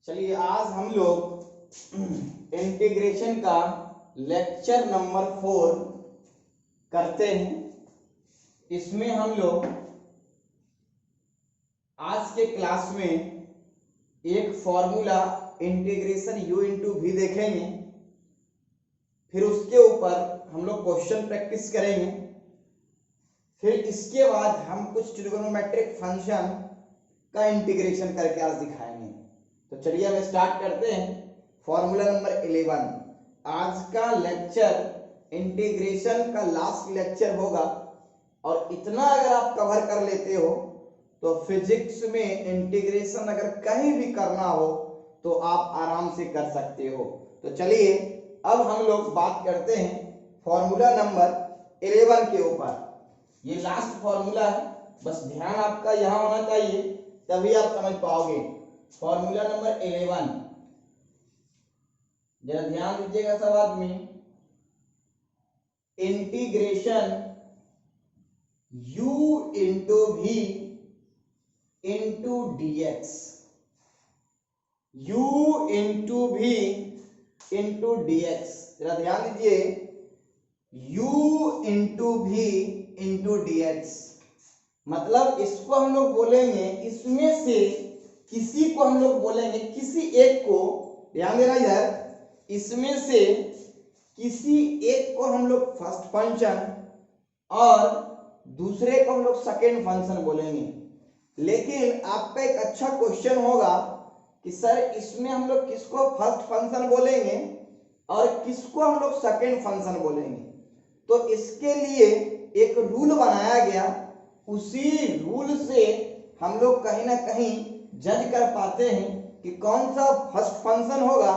चलिए आज हम लोग इंटीग्रेशन का लेक्चर नंबर 4 करते हैं। इसमें हम लोग आज के क्लास में एक formula integration u into v देखेंगे। फिर उसके ऊपर हम लोग क्वेश्चन प्रैक्टिस करेंगे। फिर इसके बाद हम कुछ ट्रिगोनोमेट्रिक फंक्शन का इंटीग्रेशन करके आज दिखाएंगे। तो चलिए हम स्टार्ट करते हैं। Formula number 11। आज का लेक्चर इंटीग्रेशन का लास्ट लेक्चर होगा और इतना अगर आप कवर कर लेते हो तो फिजिक्स में इंटीग्रेशन अगर कहीं भी करना हो तो आप आराम से कर सकते हो। तो चलिए अब हम लोग बात करते हैं फॉर्मूला नंबर 11 के ऊपर। ये लास्ट फॉर्मूला है, बस ध्यान आपका यहाँ होना चाहिए तभी आप समझ पाओगे। फॉर्मूला नंबर 11, जरा ध्यान दीजिएगा सब आदमी। Integration u into v into dx, u into v into dx। जरा ध्यान दीजिए, u into v into dx मतलब इसको हम लोग बोलेंगे, इसमें से किसी को हम लोग बोलेंगे, किसी एक को, ध्यान देना इधर, इसमें से किसी एक को हम लोग फर्स्ट फंक्शन और दूसरे को हम लोग सेकेंड फंक्शन बोलेंगे। लेकिन आपका एक अच्छा क्वेश्चन होगा कि सर इसमें हम लोग किसको फर्स्ट फंक्शन बोलेंगे और किसको हम लोग सेकेंड फंक्शन बोलेंगे। तो इसके लिए एक रूल बनाया गया, उसी रूल से हम लोग कहीं ना कहीं जज कर पाते हैं कि कौन सा फर्स्ट फंक्शन होगा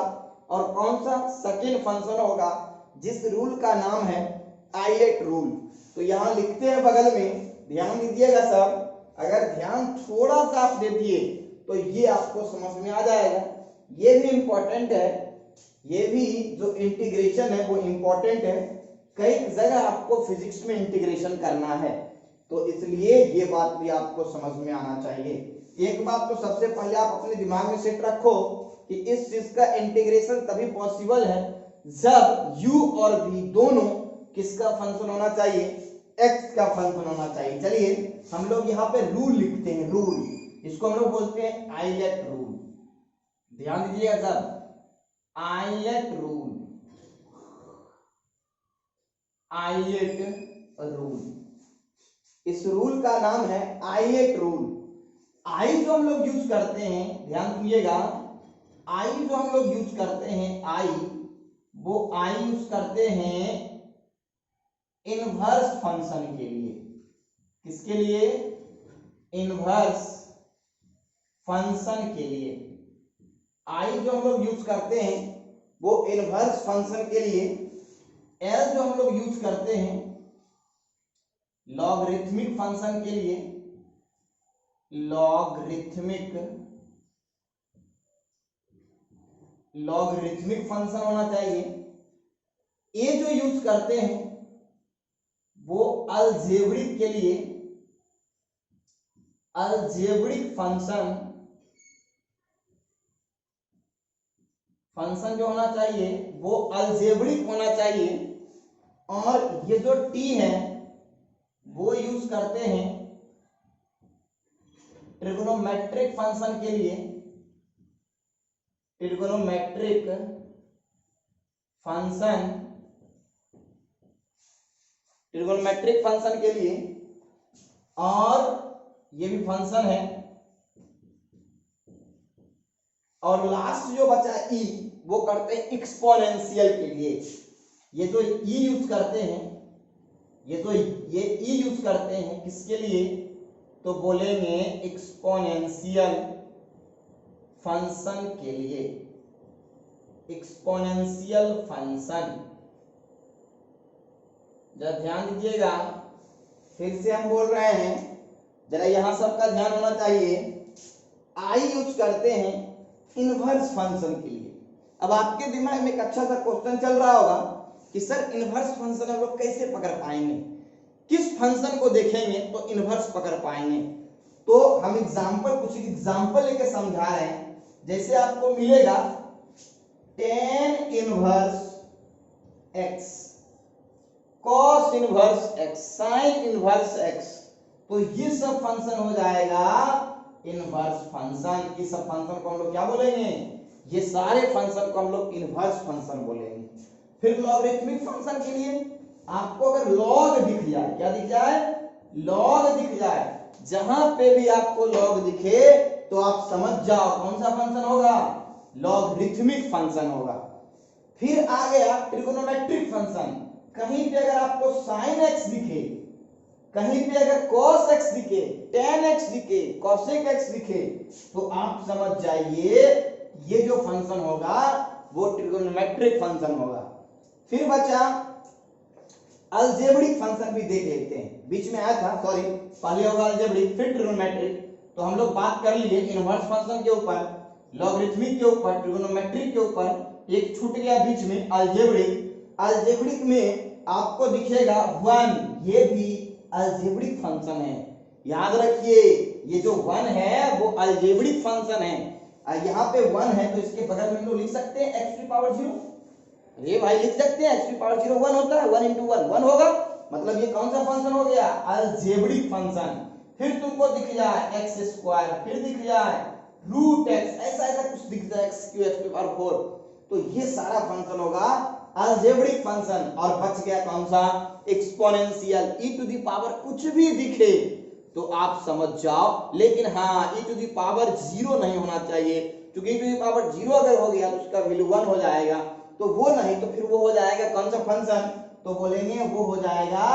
और कौन सा सेकेंड फंक्शन होगा, जिस रूल का नाम है आइलेट रूल। तो यहाँ लिखते हैं बगल में, ध्यान दीजिएगा सब। अगर ध्यान थोड़ा सा आप दे दिए तो ये आपको समझ में आ जाएगा। ये भी इंपॉर्टेंट है, ये भी जो इंटीग्रेशन है वो इंपॉर्टेंट है। कई जगह आपको फिजिक्स में इंटीग्रेशन करना है, तो इसलिए ये बात भी आपको समझ में आना चाहिए। एक बात तो सबसे पहले आप अपने दिमाग में सेट रखो कि इस चीज का इंटीग्रेशन तभी पॉसिबल है जब u और v दोनों किसका फंक्शन होना चाहिए, x का फंक्शन होना चाहिए। चलिए हम लोग यहाँ पे रूल लिखते हैं, रूल, इसको हम लोग बोलते हैं आइलेट रूल। ध्यान दीजिएगा सब, आइलेट रूल, आइलेट रूल। इस रूल का नाम है आइलेट रूल। आई जो हम लोग यूज करते हैं, ध्यान दीजिएगा, आई जो हम लोग यूज करते हैं, आई यूज करते हैं इनवर्स फंक्शन के लिए। किसके लिए? इनवर्स फंक्शन के लिए। आई जो हम लोग यूज करते हैं वो इनवर्स फंक्शन के लिए। एल जो हम लोग यूज करते हैं लॉगरिथमिक फंक्शन के लिए, लॉगरिथमिक फंक्शन होना चाहिए। ए जो यूज करते हैं वो अलजेब्रिक के लिए, अलजेब्रिक फंक्शन जो होना चाहिए वो अलजेब्रिक होना चाहिए। और ये जो टी है वो यूज करते हैं ट्रिगोनोमेट्रिक फंक्शन के लिए, ट्रिगोनोमेट्रिक फंक्शन के लिए। और ये भी फंक्शन है। और लास्ट जो बचा ई वो करते हैं एक्सपोनेंशियल के लिए। ये जो ई यूज करते हैं, ये ई यूज करते हैं किसके लिए, तो बोलेंगे एक्सपोनेंशियल फंक्शन के लिए, एक्सपोनेंशियल फंक्शन। जरा ध्यान दीजिएगा, फिर से हम बोल रहे हैं, जरा यहां सबका ध्यान होना चाहिए। आई यूज करते हैं इनवर्स फंक्शन के लिए। अब आपके दिमाग में एक अच्छा सा क्वेश्चन चल रहा होगा कि सर इनवर्स फंक्शन हम लोग कैसे पकड़ पाएंगे, किस फंक्शन को देखेंगे तो इनवर्स पकड़ पाएंगे। तो हम कुछ एग्जांपल लेके समझा रहे हैं। जैसे आपको मिलेगा tan inverse x, cos inverse x, sin inverse x, तो ये सब फंक्शन हो जाएगा इनवर्स फंक्शन। ये सब फंक्शन को हम लोग क्या बोलेंगे, ये सारे फंक्शन को हम लोग इनवर्स फंक्शन बोलेंगे। फिर लॉगरिथमिक फंक्शन के लिए आपको अगर लॉग दिख जाए, क्या दिख जाए, लॉग दिख जाए, जहां पे भी आपको लॉग दिखे तो आप समझ जाओ कौन सा फंक्शन होगा, लॉगरिथमिक फंक्शन होगा। फिर आ गया ट्रिगोनोमेट्रिक फंक्शन, कहीं पे अगर आपको sin x दिखे, कहीं पे अगर cos x दिखे, tan x दिखे, cosec x दिखे, तो आप समझ जाइए ये जो फंक्शन होगा वो ट्रिगोनोमेट्रिक फंक्शन होगा। फिर बचा अलजेब्रिक फंक्शन भी देख लेते हैं, बीच में आया था, सॉरी, पहले होगा अलजेब्रिक फिर ट्रिगोनोमेट्रिक। तो हम लोग बात कर लिए इनवर्स फंक्शन के ऊपर, लॉगरिथमिक के ऊपर, ट्रिगोनोमेट्रिक के ऊपर, एक छूट गया बीच में अलजेब्रिक। अलजेब्रिक में आपको दिखेगा 1, ये भी अलजेब्रिक फंक्शन है, याद रखिए ये जो 1 है वो अलजेब्रिक फंक्शन है। यहाँ पे 1 है तो इसके बगल में हम लोग लिख सकते हैं x की पावर 0, अरे भाई लिख सकते हैं x की पावर 0 1 होता है, 1 into 1 1 होगा, मतलब ये कौन सा फंक्शन हो गया, अलजेब्रिक फंक्शन। फिर तुमको दिख जाए x स्क्वायर, फिर दिख जाए रूट x, ऐसा ऐसा कुछ दिख जाए x क्यू x की पावर 4, तो ये सारा फंक्शन होगा अलजेब्रिक फंक्शन। और बच गया कौन सा, exponential, e to the power कुछ भी दिखे तो आप समझ जाओ, लेकिन हाँ e टू द पावर 0 नहीं होना चाहिए, क्योंकि e टू द पावर 0 अगर हो गया तो उसका वैल्यू 1 हो जाएगा, तो वो नहीं, तो फिर वो हो जाएगा कौन सा फंक्शन, तो बोलेंगे वो हो जाएगा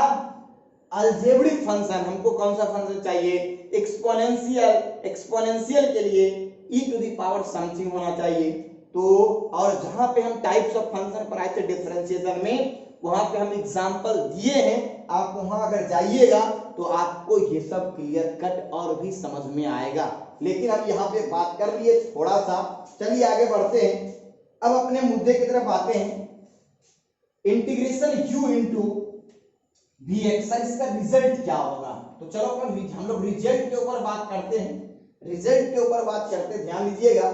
अलजेब्रिक फंक्शन। हमको कौन सा फंक्शन चाहिए, एक्सपोनेंशियल, एक्सपोनेंशियल के लिए e to the power something होना चाहिए। तो और जहां पे हम टाइप्स ऑफ फंक्शन पर आए थे डिफरेंशिएशन में, वहां पे हम एग्जांपल दिए हैं, आप वहां अगर जाइएगा तो आपको ये सब क्लियर कट और भी समझ में आएगा। लेकिन अब यहाँ पे बात कर लिए थोड़ा सा, चलिए आगे बढ़ते हैं, अब अपने मुद्दे की तरफ आते हैं। Integration u into v x, इसका रिजल्ट क्या होगा, तो चलो हम लोग रिजल्ट के ऊपर बात करते हैं, रिजल्ट के ऊपर बात करते हैं, ध्यान दीजिएगा,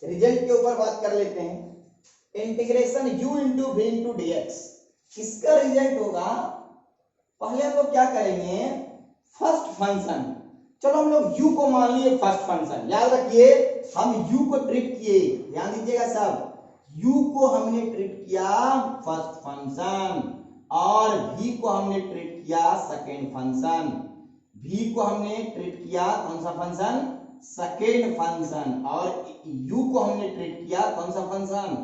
रिजल्ट के ऊपर बात कर लेते हैं। Integration u into v into d x, किसका रिजल्ट होगा, पहले हम लोग क्या करेंगे, फर्स्ट फंक्शन, चलो हम लोग u को मान लिए फर्स्ट फंक्शन, याद रखिए हम u को ट्रीट किए, ध्यान दीजिएगा सब, u को हमने ट्रीट किया फर्स्ट फंक्शन और v को हमने ट्रीट किया सेकेंड फंक्शन, v को हमने ट्रीट किया कौन सा फंक्शन, सेकेंड फंक्शन, और u को हमने ट्रीट किया कौन सा फंक्शन,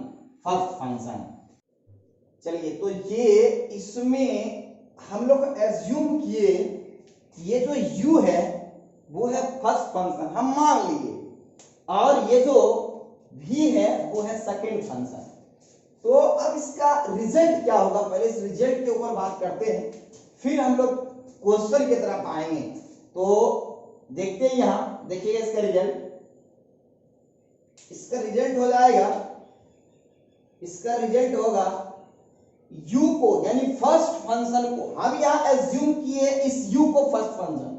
फर्स्ट फंक्शन। चलिए तो ये इसमें हम लोग एज्यूम किए ये जो u है वो है फर्स्ट फंक्शन, हम मान लिए, और ये जो v है वो है सेकेंड फंक्शन। तो अब इसका रिजल्ट क्या होगा, पहले इस रिजल्ट के ऊपर बात करते हैं, फिर हम लोग क्वेश्चन की तरफ आएंगे। तो देखते हैं यहां, देखिएगा इसका रिजल्ट, इसका रिजल्ट हो जाएगा, इसका रिजल्ट होगा u को यानी फर्स्ट फंक्शन को, हम यहां एज्यूम किए इस u को फर्स्ट फंक्शन,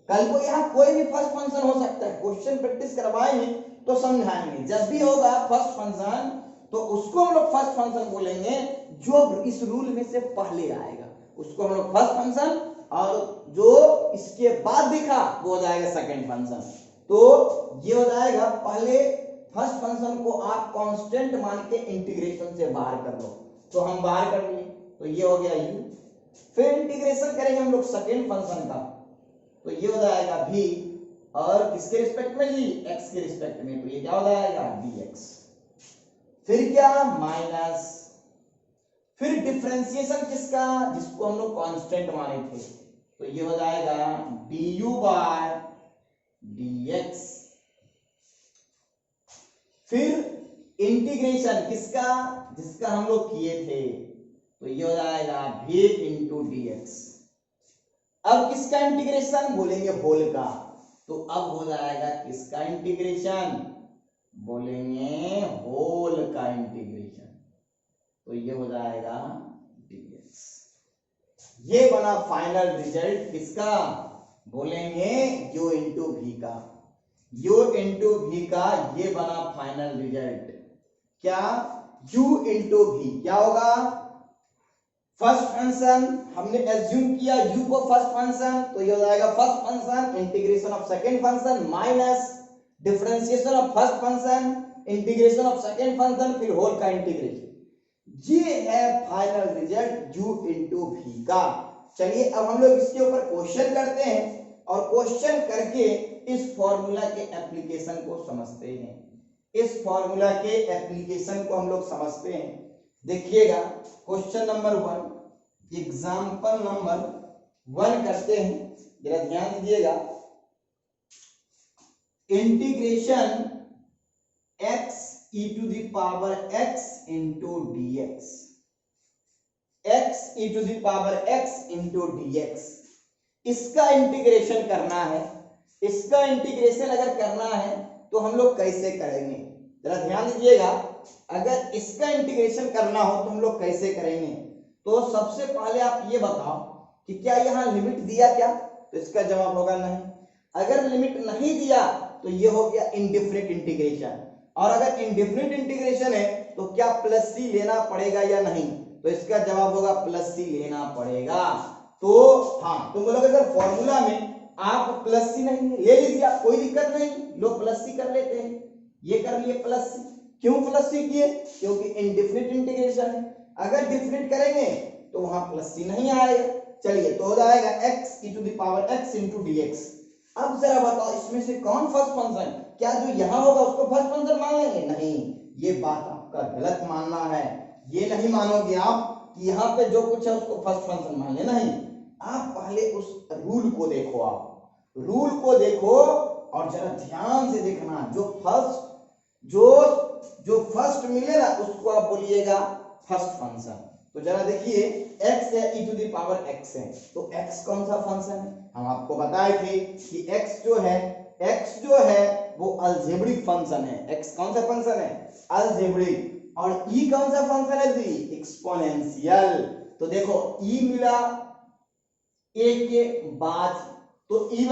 कल को यहां कोई भी फर्स्ट फंक्शन हो सकता है, क्वेश्चन प्रैक्टिस करवाएंगे तो समझाएंगे, जब भी होगा फर्स्ट फंक्शन तो उसको हम लोग फर्स्ट फंक्शन बोलेंगे, जो इस रूल में से पहले आएगा उसको हम लोग फर्स्ट फंक्शन, और जो इसके बाद दिखा वो हो जाएगा सेकंड फंक्शन। तो ये हो जाएगा, पहले फर्स्ट फंक्शन को आप कांस्टेंट मान के इंटीग्रेशन से बाहर कर लो, तो हम बाहर कर लिए, तो ये हो गया u, फिर इंटीग्रेशन करेंगे हम लोग सेकंड फंक्शन का, तो ये हो जाएगा v, और किसके रिस्पेक्ट में जी, x के रिस्पेक्ट में, तो ये क्या हो जाएगा dx, फिर क्या माइनस, फिर डिफरेंशिएशन किसका, जिसको हम लोग कांस्टेंट माने थे, तो ये हो जाएगा du बाय dx, फिर इंटीग्रेशन किसका, जिसका हम लोग किए थे, तो ये हो जाएगा v इंटू dx। अब किसका इंटीग्रेशन बोलेंगे, होल का, तो अब हो जाएगा किसका इंटीग्रेशन, बोलेंगे होल का इंटीग्रेशन, तो ये हो जाएगा dx। ये बना फाइनल रिजल्ट किसका, बोलेंगे u इंटू v का। u इंटू भी का ये बना फाइनल रिजल्ट। क्या? u इंटू भी क्या होगा? फर्स्ट फंक्शन हमने एज्यूम किया u को फर्स्ट फंक्शन, तो ये हो जाएगा first function integration of second function minus differentiation of first function integration of second function फिर होल का इंटीग्रेशन। ये है फाइनल रिजल्ट u इंटू भी का। चलिए अब हम लोग इसके ऊपर क्वेश्चन करते हैं और क्वेश्चन करके इस फॉर्मूला के एप्लीकेशन को समझते हैं। इस फॉर्मूला के एप्लीकेशन को हम लोग समझते हैं। देखिएगा क्वेश्चन नंबर 1, एग्जांपल नंबर 1 करते हैं, जरा ध्यान दीजिएगा। Integration x e to the power x into dx, x e to the power x into dx, इसका इंटीग्रेशन करना है। इसका इंटीग्रेशन अगर करना है तो हम लोग कैसे करेंगे, जरा ध्यान दीजिएगा। अगर इसका इंटीग्रेशन करना हो तो हम लोग कैसे करेंगे? तो सबसे पहले आप ये बताओ कि क्या यहाँ लिमिट दिया क्या? तो इसका जवाब होगा नहीं। अगर लिमिट नहीं दिया तो ये हो गया इनडिफिनिट इंटीग्रेशन, और अगर इनडिफिनिट इंटीग्रेशन है तो क्या प्लस सी लेना पड़ेगा या नहीं? तो इसका जवाब होगा प्लस सी लेना पड़ेगा। तो हाँ, तुम बोलोगे सर फॉर्मूला में आप प्लस सी नहीं ले लीजिए, कोई दिक्कत नहीं, लो प्लस सी कर लेते हैं। ये कर लिए प्लस सी। क्यों प्लस सी किए? क्योंकि इनडिफिनिट इंटीग्रेशन है। अगर डिफिनिट करेंगे तो वहां प्लस सी नहीं आएगा। चलिए तो हो जाएगा x e to the power x into dx। अब जरा बताओ इसमें से कौन फर्स्ट फंक्शन? क्या जो यहाँ होगा उसको फर्स्ट फंक्शन मान लेंगे? नहीं, ये बात आपका गलत मानना है। ये नहीं मानोगे आप कि यहाँ पे जो कुछ है उसको फर्स्ट फंक्शन मान ले, नहीं। आप पहले उस रूल को देखो, आप रूल को देखो और जरा ध्यान से देखना। जो फर्स्ट मिले ना उसको आप बोलिएगा फर्स्ट फंक्शन। तो जरा देखिए x है e to the power x है, तो x कौन सा फंक्शन है? हम आपको बताए थे कि x जो है वो अलजेब्रिक फंक्शन है। x कौन सा फंक्शन है? अलजेब्रिक। और e कौन सा फंक्शन है जी? एक्सपोनेंशियल। तो देखो e मिला a के बाद, तो e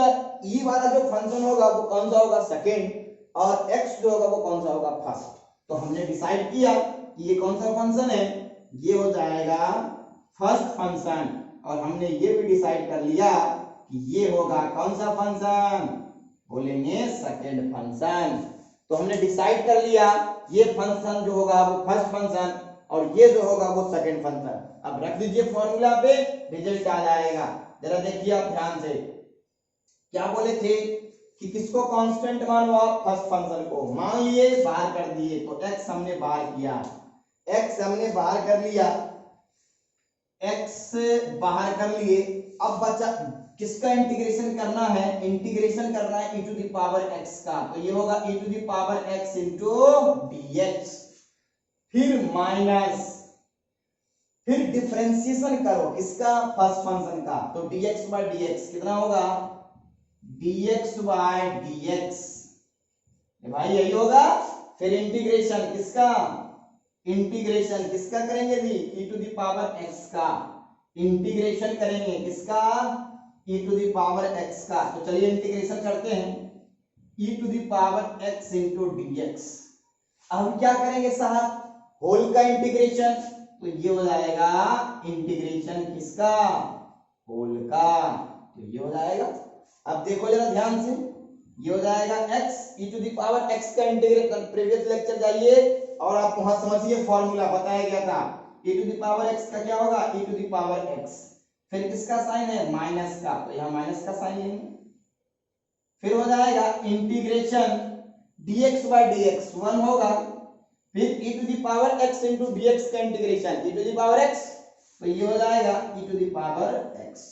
वाला जो फंक्शन होगा वो कौन सा होगा? सेकेंड। और x जो होगा वो कौन सा होगा? फर्स्ट। तो हमने डिसाइड किया कि ये कौन सा फंक्शन है? ये हो जाएगा फर्स्ट फंक्शन। और हमने ये भी डिसाइड कर लिया कि ये होगा कौन सा फंक्शन? बोलेंगे सेकेंड फंक्शन। तो हमने डिसाइड कर लिया ये फंक्शन जो होगा वो फर्स्ट फंक्शन और ये जो होगा वो सेकेंड फंक्शन। अब रख दीजिए फॉर्मूला पे, रिजल्ट आ जाएगा। जरा देखिए आप ध्यान से, क्या बोले थे कि किसको कांस्टेंट मानो आप? फर्स्ट फंक्शन को मान लिए, बाहर कर दिए। तो x हमने बाहर किया, x हमने बाहर कर लिया, x बाहर कर लिए। अब बचा किसका इंटीग्रेशन करना है? इंटीग्रेशन करना है e to the power x का। तो ये होगा e to the power x into dx, फिर माइनस, फिर डिफरेंशिएशन करो किसका? फर्स्ट फंक्शन का। तो dx बाय dx कितना होगा? dx बाय dx, भाई यही होगा। फिर इंटीग्रेशन किसका? इंटीग्रेशन किसका करेंगे जी? e to the power x का। इंटीग्रेशन करेंगे किसका? e to the power x का। तो चलिए इंटीग्रेशन करते हैं, e to the power x into dx। अब क्या करेंगे साहब? होल का इंटीग्रेशन। तो ये हो जाएगा इंटीग्रेशन किसका? होल का। तो ये हो जाएगा, अब देखो जरा ध्यान से, ये हो जाएगा x e to the power x का इंटीग्रेशन। प्रीवियस लेक्चर जाइए और आप वहां समझिए, फॉर्मूला बताया गया था e to the power x का क्या होगा? e to the power x, फिर किसका साइन है? माइनस का, तो यहां माइनस का साइन लेंगे। फिर हो जाएगा इंटीग्रेशन dx बाय dx 1 होगा, फिर e to the power x into dx का integration e to the power x, तो ये हो जाएगा e to the power x।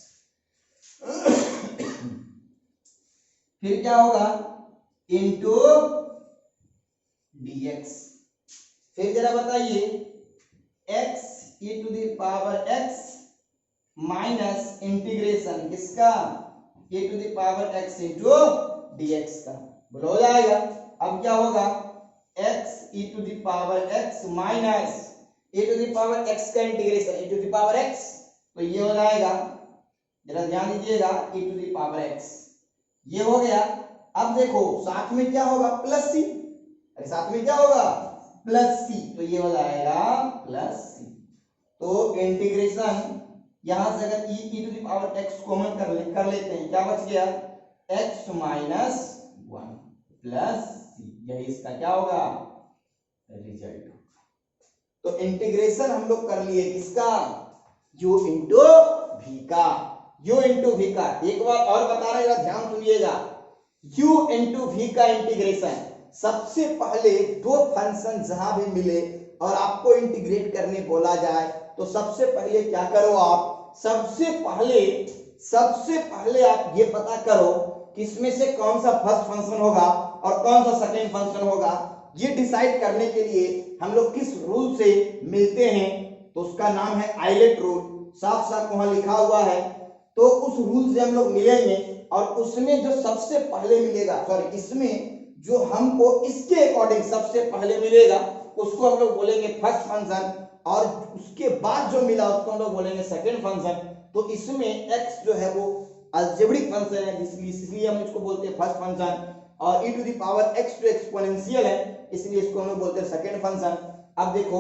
फिर क्या होगा? Into dx। फिर जरा बताइए x e to the power x minus integration किसका? e to the power x into dx का। बोलो हो जाएगा। अब क्या होगा? x e to the power x minus e to the power x का integration e to the power x, तो ये हो जाएगा, जरा ध्यान दीजिएगा, e to the power x ये हो गया। अब देखो साथ में क्या होगा, प्लस सी, अरे साथ में क्या होगा, प्लस सी, तो ये हो जाएगा प्लस सी। तो इंटीग्रेशन यहां से अगर e to the power x common कर लेते हैं, क्या बच गया, x माइनस 1 प्लस सी, यही इसका क्या होगा, रिजल्ट। तो इंटीग्रेशन हम लोग कर लिए किसका, u इंटू v का, u इंटू v का। एक बार और बता रहे हैं, ध्यान सुनिएगा, u इंटू v का इंटीग्रेशन, सबसे पहले दो फंक्शन जहां भी मिले और आपको इंटीग्रेट करने बोला जाए तो सबसे पहले क्या करो आप, सबसे पहले आप ये पता करो कि इसमें से कौन सा फर्स्ट फंक्शन होगा और कौन सा सेकंड फंक्शन होगा। ये डिसाइड करने के लिए हम लोग किस रूल से मिलते हैं, तो उसका नाम है आइलेट रूल, साफ साफ वहां लिखा हुआ है। तो उस रूल से हम लोग मिलेंगे और उसमें जो सबसे पहले मिलेगा, सॉरी इसमें जो हमको इसके अकॉर्डिंग सबसे पहले मिलेगा उसको हम लोग बोलेंगे फर्स्ट फंक्शन, और उसके बाद जो मिला उसको हम लोग बोलेंगे सेकंड फंक्शन। तो इसमें x जो है वो अलजेब्रिक फंक्शन है, इसलिए हम इसको बोलते हैं फर्स्ट फंक्शन, और e to the power x जो एक्सपोनेंशियल है इसलिए इसको हम लोग बोलते हैं सेकंड फंक्शन। अब देखो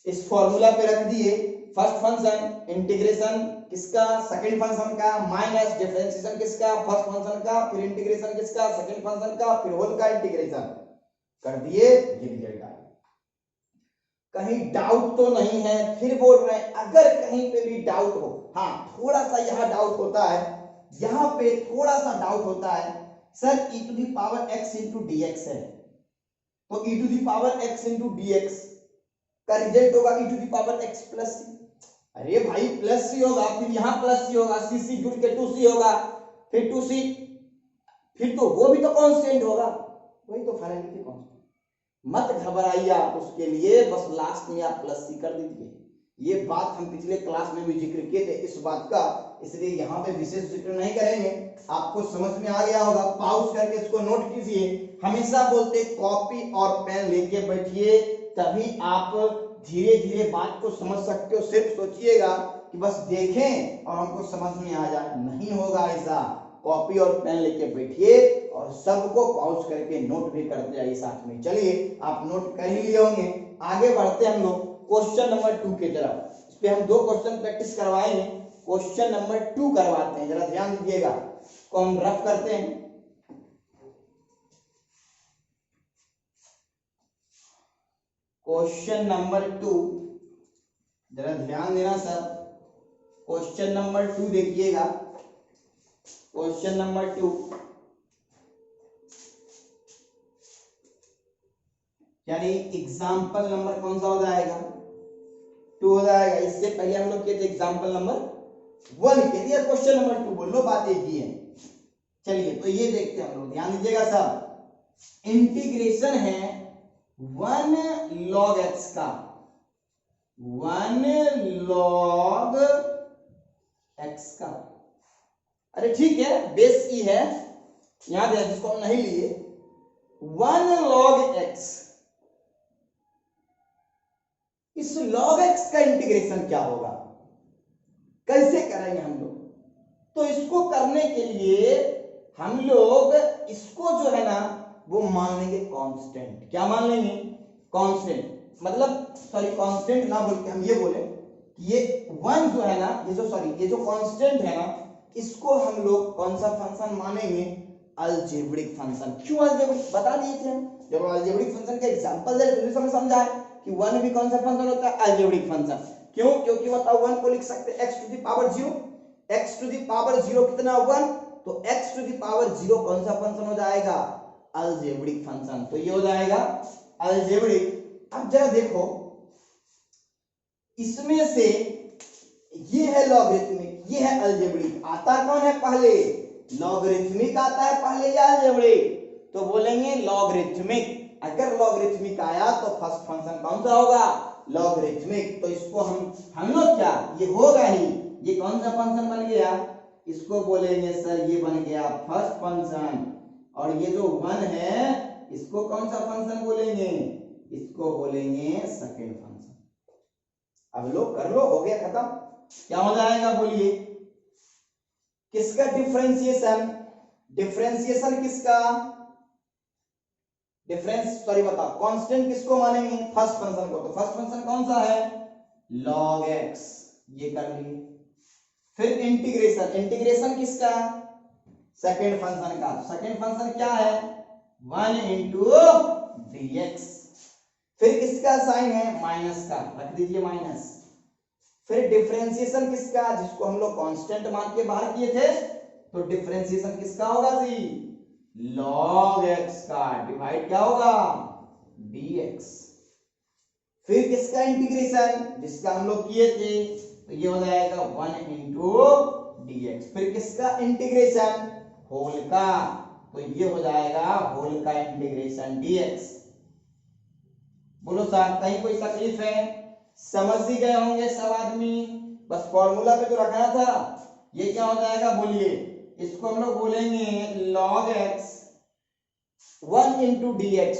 इस फॉर्मूला पे रख दिए, फर्स्ट फंक्शन इंटीग्रेशन किसका, सेकंड फंक्शन का, माइनस डिफरेंशिएशन किसका, फर्स्ट फंक्शन का, फिर इंटीग्रेशन किसका, सेकंड फंक्शन का, फिर होल का इंटीग्रेशन कर दिए, ये रिजल्ट आ गया। कहीं डाउट तो नहीं है, फिर बोल रहे हैं अगर कहीं पे भी डाउट हो, हाँ थोड़ा सा यहाँ डाउट होता है, यहाँ पे थोड़ा सा डाउट होता है, sir e to the power x into dx है, तो e to the power x into dx का रिजल्ट होगा e to the power x plus C. अरे भाई प्लस सी होगा, फिर यहाँ प्लस सी होगा, सी सी जुड़ के 2c होगा, फिर 2c, फिर तो वो भी तो कांस्टेंट होगा, वही तो फाइनलिटी कांस्टेंट। मत घबराइए आप उसके लिए, बस लास्ट में आप प्लस सी कर दीजिए। ये बात हम पिछले क्लास में भी जिक्र किए थे इस बात का, इसलिए यहाँ पे विशेष जिक्र नहीं करेंगे, आपको समझ में आ गया होगा। पॉज करके इसको नोट कीजिए, हमेशा बोलते कॉपी और पेन लेके बैठिए, तभी आप धीरे धीरे बात को समझ सकते हो। सिर्फ सोचिएगा कि बस देखें और हमको समझ में आ जाए, नहीं होगा ऐसा। कॉपी और पेन लेके बैठिए और सबको पॉज करके नोट भी करते जाइए साथ में। चलिए आप नोट कर ही लिए होंगे, आगे बढ़ते हम लोग क्वेश्चन नंबर 2 की तरफ। इस पे हम 2 क्वेश्चन प्रैक्टिस करवाएंगे, क्वेश्चन नंबर 2 करवाते हैं, जरा ध्यान दीजिएगा। इसको हम रफ करते हैं। क्वेश्चन नंबर 2, जरा ध्यान देना सर। क्वेश्चन नंबर 2 देखिएगा, क्वेश्चन नंबर 2 यानी एग्जाम्पल नंबर कौन सा हो जाएगा, 2 हो जाएगा। इससे पहले हम लोग किए थे एग्जाम्पल नंबर 1 के लिए, क्वेश्चन नंबर 2 बोलो, बात एक ही है। चलिए तो ये देखते हैं हम लोग, ध्यान दीजिएगा सब। इंटीग्रेशन है 1 log x का, 1 log x का, अरे ठीक है बेस ई है, यहां पे जिसको हम नहीं लिए, 1 log x। इस log x का इंटीग्रेशन क्या होगा, कैसे करेंगे हम लोग? तो इसको करने के लिए हम लोग इसको जो है ना वो मान लेंगे कांस्टेंट। क्या मान लेंगे? कांस्टेंट। मतलब सॉरी कांस्टेंट ना बोल के हम ये बोले कि ये 1 जो है ना, ये जो कांस्टेंट है ना, इसको हम लोग कौन सा फंक्शन मानेंगे? Algebraic function. क्यों अलजेब्रिक? बता दिए थे हम, जब अलजेब्रिक फंक्शन का एग्जांपल दे तो समझ समझाए कि 1 भी कौन सा फंक्शन होता है? Algebraic function. क्यों? क्योंकि बताओ 1 को लिख सकते हैं x to the power 0, x to the power 0 कितना 1, तो x टू द पावर 0 कौन सा फंक्शन हो जाएगा? Algebraic function. तो ये हो जाएगा अलजेब्रिक। अब जरा देखो इसमें से ये है लॉगरिथमिक, ये है अलजेब्रिक। आता कौन है पहले? लॉगरिथमिक आता है पहले या अलजेब्रिक? तो बोलेंगे लॉगरिथमिक। अगर लॉगरिथमिक आया तो फर्स्ट फंक्शन कौन सा होगा? लॉगरिथमिक। तो इसको हम लोग क्या, ये होगा ही, ये कौन सा फंक्शन बन गया? इसको बोलेंगे सर ये बन गया फर्स्ट फंक्शन। और ये जो 1 है इसको कौन सा फंक्शन बोलेंगे? इसको बोलेंगे सेकंड फंक्शन। अब लोग कर लो, हो गया खत्म। क्या हो जाएगा बोलिए? किसका डिफरेंशिएशन? डिफरेंशिएशन किसका, बताओ कांस्टेंट किसको मानेंगे, फर्स्ट फंक्शन को। तो फर्स्ट फंक्शन कौन सा है, log x, ये कर लिए। फिर इंटीग्रेशन किसका, सेकेंड फंक्शन का। सेकेंड फंक्शन क्या है, 1 इंटू dx। फिर किसका साइन है, माइनस का, रख दीजिए माइनस। फिर डिफरेंशिएशन किसका, जिसको हम लोग कांस्टेंट मान के बाहर किए थे, तो डिफरेंशिएशन किसका होगा जी, log x का, डिवाइड क्या होगा, dx। फिर किसका इंटीग्रेशन, जिसका हम लोग किए थे, तो ये हो जाएगा 1 इंटू dx। फिर किसका इंटीग्रेशन, होल का, तो ये हो जाएगा होल का इंटीग्रेशन dx। बोलो साहब कहीं कोई तकलीफ है, समझ ही गए होंगे सब आदमी। बस फॉर्मूला पे तो रखना था। ये क्या हो जाएगा बोलिए, इसको हम लोग बोलेंगे log x 1 इंटू dx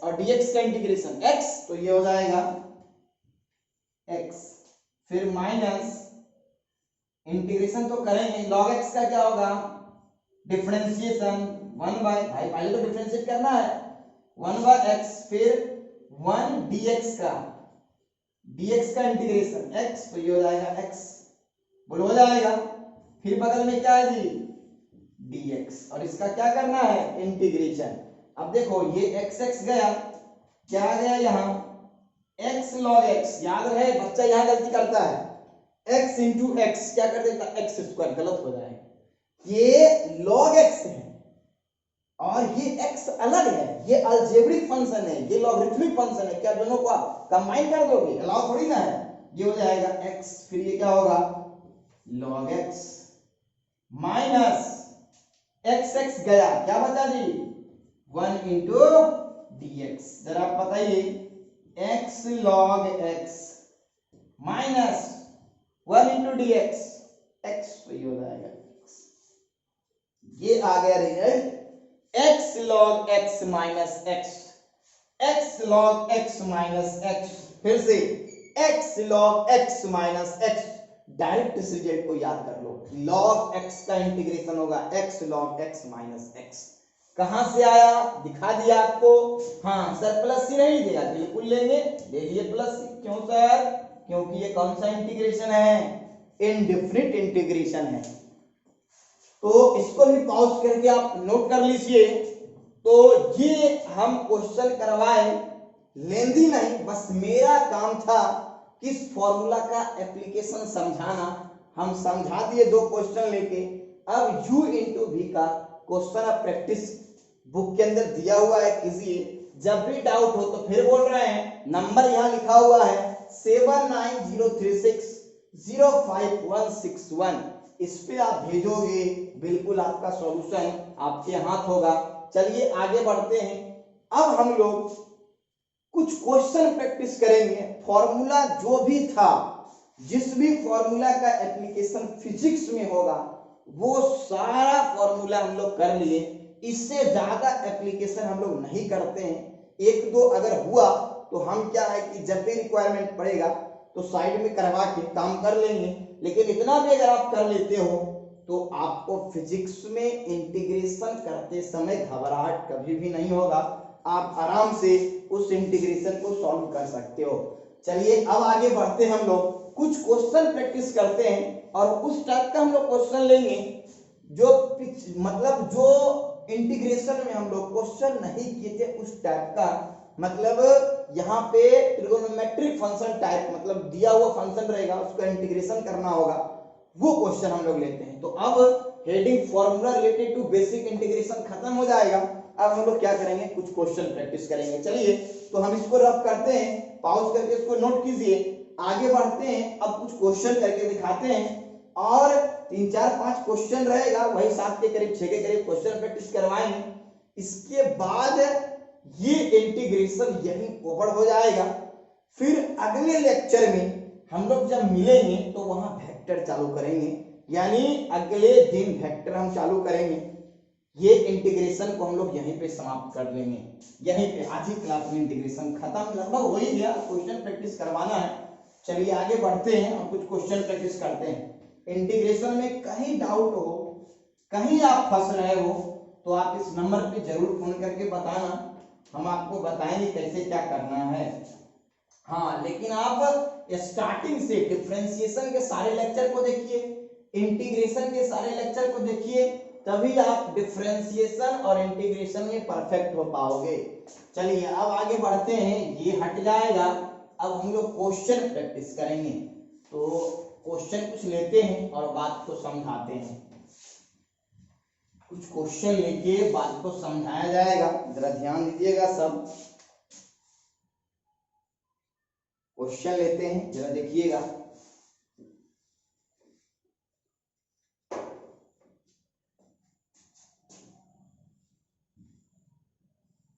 और dx का इंटीग्रेशन x, तो ये हो जाएगा x। फिर माइनस इंटीग्रेशन तो करेंगे, log x का क्या होगा, डिफरेंशिएशन 1 बाय, भाई पहले तो डिफरेंशिएट करना है, 1 बाय x। फिर 1 dx का इंटीग्रेशन x, तो ये हो जाएगा x। बोलो हो जाएगा। फिर बगल में क्या है जी, dx, और इसका क्या करना है, इंटीग्रेशन। अब देखो ये x गया, क्या आ गया यहाँ, x log x। याद रहे बच्चा यहाँ गलती करता है, x इंटू एक्स क्या कर देता है, एक्स स्क्वायर, गलत हो जाएगा। ये log x है और ये x अलग है, ये अलजेब्रिक फंक्शन है, ये लॉगरिथमिक फंक्शन है। क्या दोनों को कंबाइन कर दोगे, अलाउ थोड़ी ना है। ये हो जाएगा x, फिर ये क्या होगा, log x माइनस x गया, क्या बचा जी, 1 इंटू dx। जरा आप बताइए, x log x minus 1 into dx, x, तो ये हो जाएगा x। ये आ गया result, x log x minus x log x minus x। फिर से x log x minus x, direct इस रिजल्ट को याद कर लो, log x का इंटीग्रेशन होगा x log x minus x। कहां से आया, दिखा दिया आपको। हाँ सर प्लस सी नहीं दिया, बिल्कुल लेंगे, ले लिए प्लस सी। क्यों सर, क्योंकि ये कौन सा इंटीग्रेशन है, इनडेफिनिट इंटीग्रेशन है। तो इसको भी पॉज करके आप नोट कर लीजिए। तो ये हम क्वेश्चन करवाए, लेंदी नहीं, बस मेरा काम था किस फॉर्मूला का एप्लीकेशन समझाना। हम समझा दिए 2 क्वेश्चन लेके। अब u इंटू v का क्वेश्चन अब प्रैक्टिस बुक के अंदर दिया हुआ है, कीजिए। जब भी डाउट हो तो फिर बोल रहे हैं, नंबर यहाँ लिखा हुआ है 79036055161। इस पे आप भेजोगे, बिल्कुल आपका सॉल्यूशन आपके हाथ होगा। चलिए आगे बढ़ते हैं। अब हम लोग कुछ क्वेश्चन प्रैक्टिस करेंगे। फॉर्मूला जो भी था, जिस भी फॉर्मूला का एप्लीकेशन फिजिक्स में होगा, वो सारा फॉर्मूला हम लोग कर लिए। इससे ज्यादा एप्लीकेशन हम लोग नहीं करते हैं। 1-2 अगर हुआ तो हम क्या है कि जब भी रिक्वायरमेंट पड़ेगा तो साइड में करवा के काम कर लेंगे। लेकिन इतना भी अगर आप कर लेते हो तो आपको फिजिक्स में इंटीग्रेशन करते समय घबराहट कभी भी नहीं होगा। आप आराम से उस इंटीग्रेशन को सॉल्व कर सकते हो। चलिए अब आगे बढ़ते हैं, हम लोग कुछ क्वेश्चन प्रैक्टिस करते हैं और उस टाइप का हम लोग क्वेश्चन लेंगे जो मतलब जो इंटीग्रेशन में हम लोग क्वेश्चन नहीं किए थे उस टाइप का। मतलब यहाँ पे ट्रिगोनोमेट्रिक फंक्शन टाइप, मतलब दिया हुआ फंक्शन रहेगा, उसका इंटीग्रेशन करना होगा, वो क्वेश्चन हम लोग लेते हैं। तो अब heading formula related to basic integration खत्म हो जाएगा। अब हम लोग क्या करेंगे, कुछ क्वेश्चन प्रैक्टिस करेंगे। चलिए तो हम इसको रब करते हैं, पॉज करके इसको नोट कीजिए, आगे बढ़ते हैं। अब कुछ क्वेश्चन करके दिखाते हैं और 3-4-5 क्वेश्चन रहेगा, वही 7 के करीब 6 के करीब क्वेश्चन प्रैक्टिस करवाएंगे। इसके बाद ये इंटीग्रेशन यही ओवर हो जाएगा। फिर अगले लेक्चर में हम लोग जब मिलेंगे तो वहां वेक्टर चालू करेंगे, यानी अगले दिन वेक्टर हम चालू करेंगे। ये इंटीग्रेशन को हम लोग यहीं पे समाप्त कर लेंगे, यहीं पे आज ही क्लास में इंटीग्रेशन खत्म, लगभग हो ही गया, क्वेश्चन प्रैक्टिस करवाना है। चलिए आगे बढ़ते हैं और कुछ क्वेश्चन प्रैक्टिस करते हैं। इंटीग्रेशन में कहीं डाउट हो, कहीं आप फंस रहे हो तो आप इस नंबर पे जरूर फोन करके बताना, हम आपको बताएंगे कैसे क्या करना है। हाँ, लेकिन आप स्टार्टिंग से डिफरेंशिएशन के सारे लेक्चर को देखिए, इंटीग्रेशन के सारे लेक्चर को देखिए, तभी आप डिफरेंशिएशन और इंटीग्रेशन में परफेक्ट हो पाओगे। चलिए अब आगे बढ़ते हैं, ये हट जाएगा। अब हम लोग क्वेश्चन प्रैक्टिस करेंगे, तो क्वेश्चन कुछ लेते हैं और बात को समझाते हैं। कुछ क्वेश्चन लेके बात को समझाया जाएगा, जरा ध्यान दीजिएगा सब। क्वेश्चन लेते हैं, जरा देखिएगा।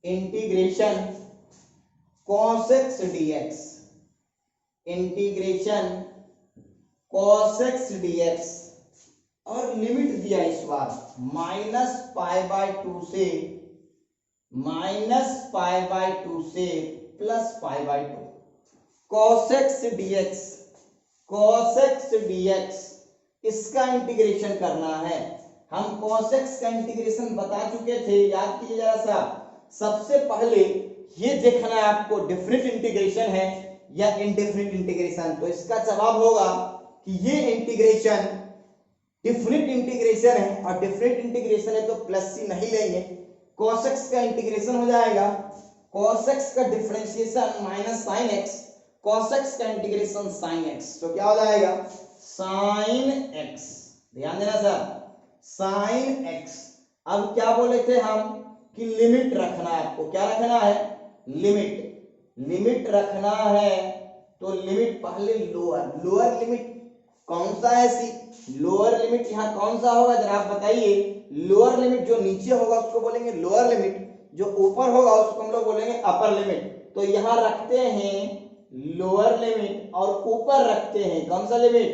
Integration cos x dx, integration cos x dx और लिमिट दिया इस बार -π/2 से -π/2 से +π/2। cos x dx, cos x dx इसका इंटीग्रेशन करना है। हम cos x का इंटीग्रेशन बता चुके थे, याद कीजिए जरा सा। सबसे पहले ये देखना है आपको डिफरेंट इंटीग्रेशन है या इनडिफरेंट इंटीग्रेशन। तो इसका जवाब होगा कि ये इंटीग्रेशन डिफरेंट इंटीग्रेशन है, और डिफरेंट इंटीग्रेशन है तो प्लस सी नहीं लेंगे। cos x का इंटीग्रेशन हो जाएगा, cos x का differentiation -sin x, cos x का इंटीग्रेशन sin x, तो क्या हो जाएगा sin x। ध्यान देना सर, sin x। अब क्या बोले थे हम कि लिमिट रखना है आपको। क्या रखना है? लिमिट रखना है। तो लिमिट पहले लोअर लिमिट कौन सा है? सी लोअर लिमिट यहाँ कौन सा होगा जरा आप बताइए। लोअर लिमिट जो नीचे होगा उसको बोलेंगे लोअर लिमिट, जो ऊपर होगा उसको हम लोग बोलेंगे अपर लिमिट। तो यहाँ रखते हैं लोअर लिमिट और ऊपर रखते हैं कौन सा लिमिट?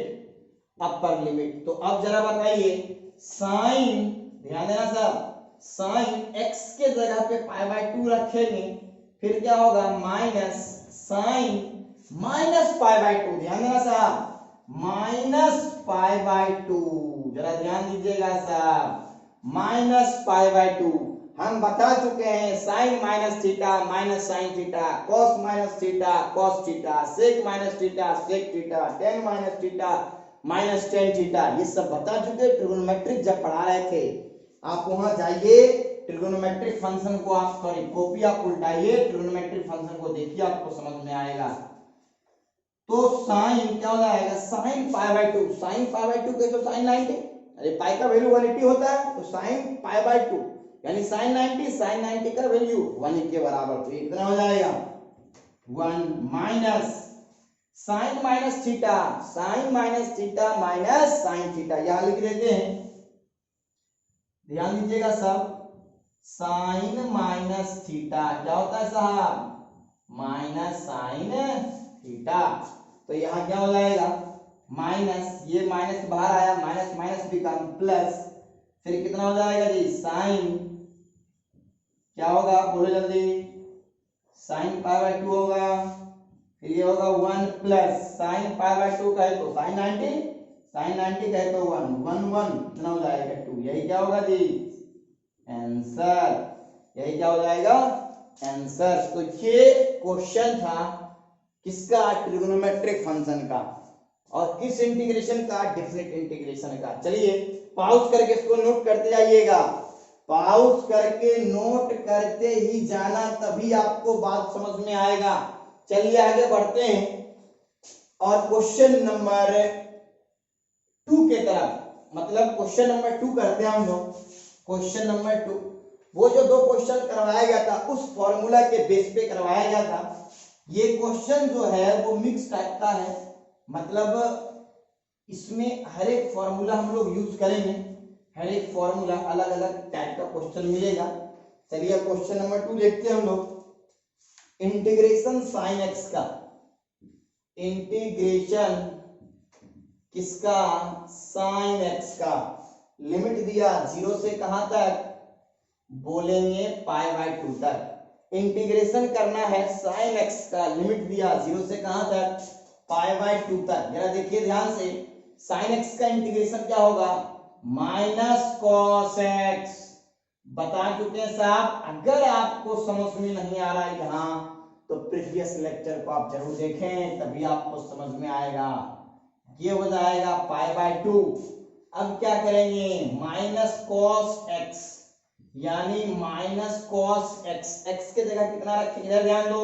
Upper limit. तो अब जरा बताइए साइन, ध्यान देना साहब, साइन x के जगह पे π/2 रखेंगे, फिर क्या होगा माइनस साइन -π/2। ध्यान देना साहब, -π/2, जरा ध्यान दीजिएगा साहब, -π/2। हम बता चुके हैं sine minus theta minus sine theta, cos minus theta cos theta, sec minus theta sec theta, tan minus theta minus tan theta, ये सब बता चुके ट्रिगोनोमेट्रिक जब पढ़ा रहे थे। आप वहां जाइए, ट्रिगोनोमेट्रिक फंक्शन को आप कॉपी आप उल्टाइए, ट्रिगोनोमेट्रिक फंक्शन को देखिए, आपको समझ में आएगा। तो साइन क्या हो जाएगा? साइन π/2, साइन π/2 के तो साइन 90, अरे पाई का वैल्यू 180 होता है, तो साइन π/2 यानी साइन 90, साइन 90 का वैल्यू 1 के बराबर, तो कितना हो जाएगा 1 minus sine minus theta, sine minus theta minus sine theta, यहां लिख देते हैं। ध्यान दीजिएगा सब, साइन माइनस थीटा क्या होता है साहब? Minus sine theta. तो यहां क्या हो जाएगा माइनस, ये माइनस बाहर आया, माइनस माइनस बिकम प्लस, फिर कितना हो जाएगा जी साइन, क्या होगा बोलो जल्दी, साइन π/2 होगा, फिर ये होगा 1 प्लस साइन π/2 का है तो साइन 90, साइन 90 का है तो 1 1 1 कितना हो जाएगा 2, यही क्या होगा जी आंसर, यही क्या हो जाएगा आंसर। तो ये क्वेश्चन था किसका? ट्रिगोनोमेट्रिक फंक्शन का, और किस इंटीग्रेशन का? डिफरेंट इंटीग्रेशन का। चलिए पॉज करके इसको नोट करते जाइएगा, पॉज करके नोट करते ही जाना, तभी आपको बात समझ में आएगा। चलिए आगे बढ़ते हैं और क्वेश्चन नंबर 2 के तरफ, मतलब क्वेश्चन नंबर 2 करते हैं हम लोग। क्वेश्चन नंबर 2, वो जो 2 क्वेश्चन करवाया गया था उस फॉर्मूला के बेस पे करवाया गया था। ये क्वेश्चन जो है वो मिक्स टाइप का है, मतलब इसमें हर एक फॉर्मूला हम लोग यूज करेंगे, हर एक फॉर्मूला अलग अलग टाइप का क्वेश्चन मिलेगा। चलिए क्वेश्चन नंबर 2 देखते हैं हम लोग। इंटीग्रेशन साइन एक्स का, इंटीग्रेशन किसका? साइन एक्स का। लिमिट दिया 0 से कहां तक? बोलेंगे π/2 तक। इंटीग्रेशन करना है साइन एक्स का, लिमिट दिया 0 से कहां तक? π/2 तक। जरा देखिए ध्यान से, साइन एक्स का इंटीग्रेशन क्या होगा? Minus cos x. बता चुके हैं साहब, अगर आपको समझ में नहीं आ रहा है यहाँ तो प्रीवियस लेक्चर को आप जरूर देखें, तभी आपको समझ में आएगा। ये हो जाएगा पाई बाय 2। अब क्या करेंगे, माइनस कॉस एक्स, यानी माइनस कॉस एक्स। एक्स के जगह कितना रखेंगे, इधर ध्यान दो,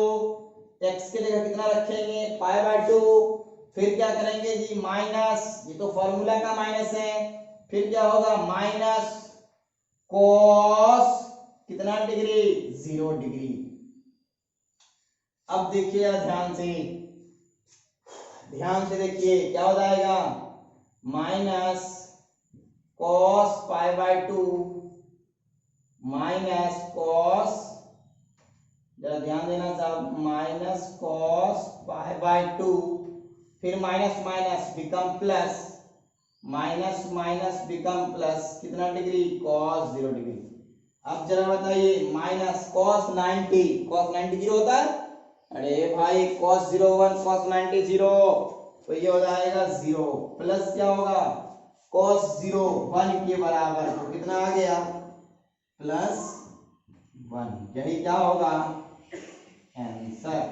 एक्स के जगह कितना रखेंगे, पाई बाय 2। फिर क्या करेंगे जी, माइनस, ये तो फॉर्मूला का माइनस है, फिर क्या होगा, माइनस कॉस कितना डिग्री, 0 डिग्री। अब देखिए ध्यान से देखिए क्या हो जाएगा, minus cos pi by 2 minus cos, जरा ध्यान देना साहब, माइनस कॉस पाई बाय 2, फिर minus minus become plus, minus minus become plus, कितना डिग्री, कॉस 0 डिग्री। अब जरा बताइए, माइनस कॉस 90, कॉस 90 0 होता है, अरे भाई cos 0 1 cos 90 0, तो ये हो जाएगा 0, प्लस क्या होगा, cos 0 1 के बराबर, तो कितना आ गया, प्लस 1। यही क्या होगा, आंसर।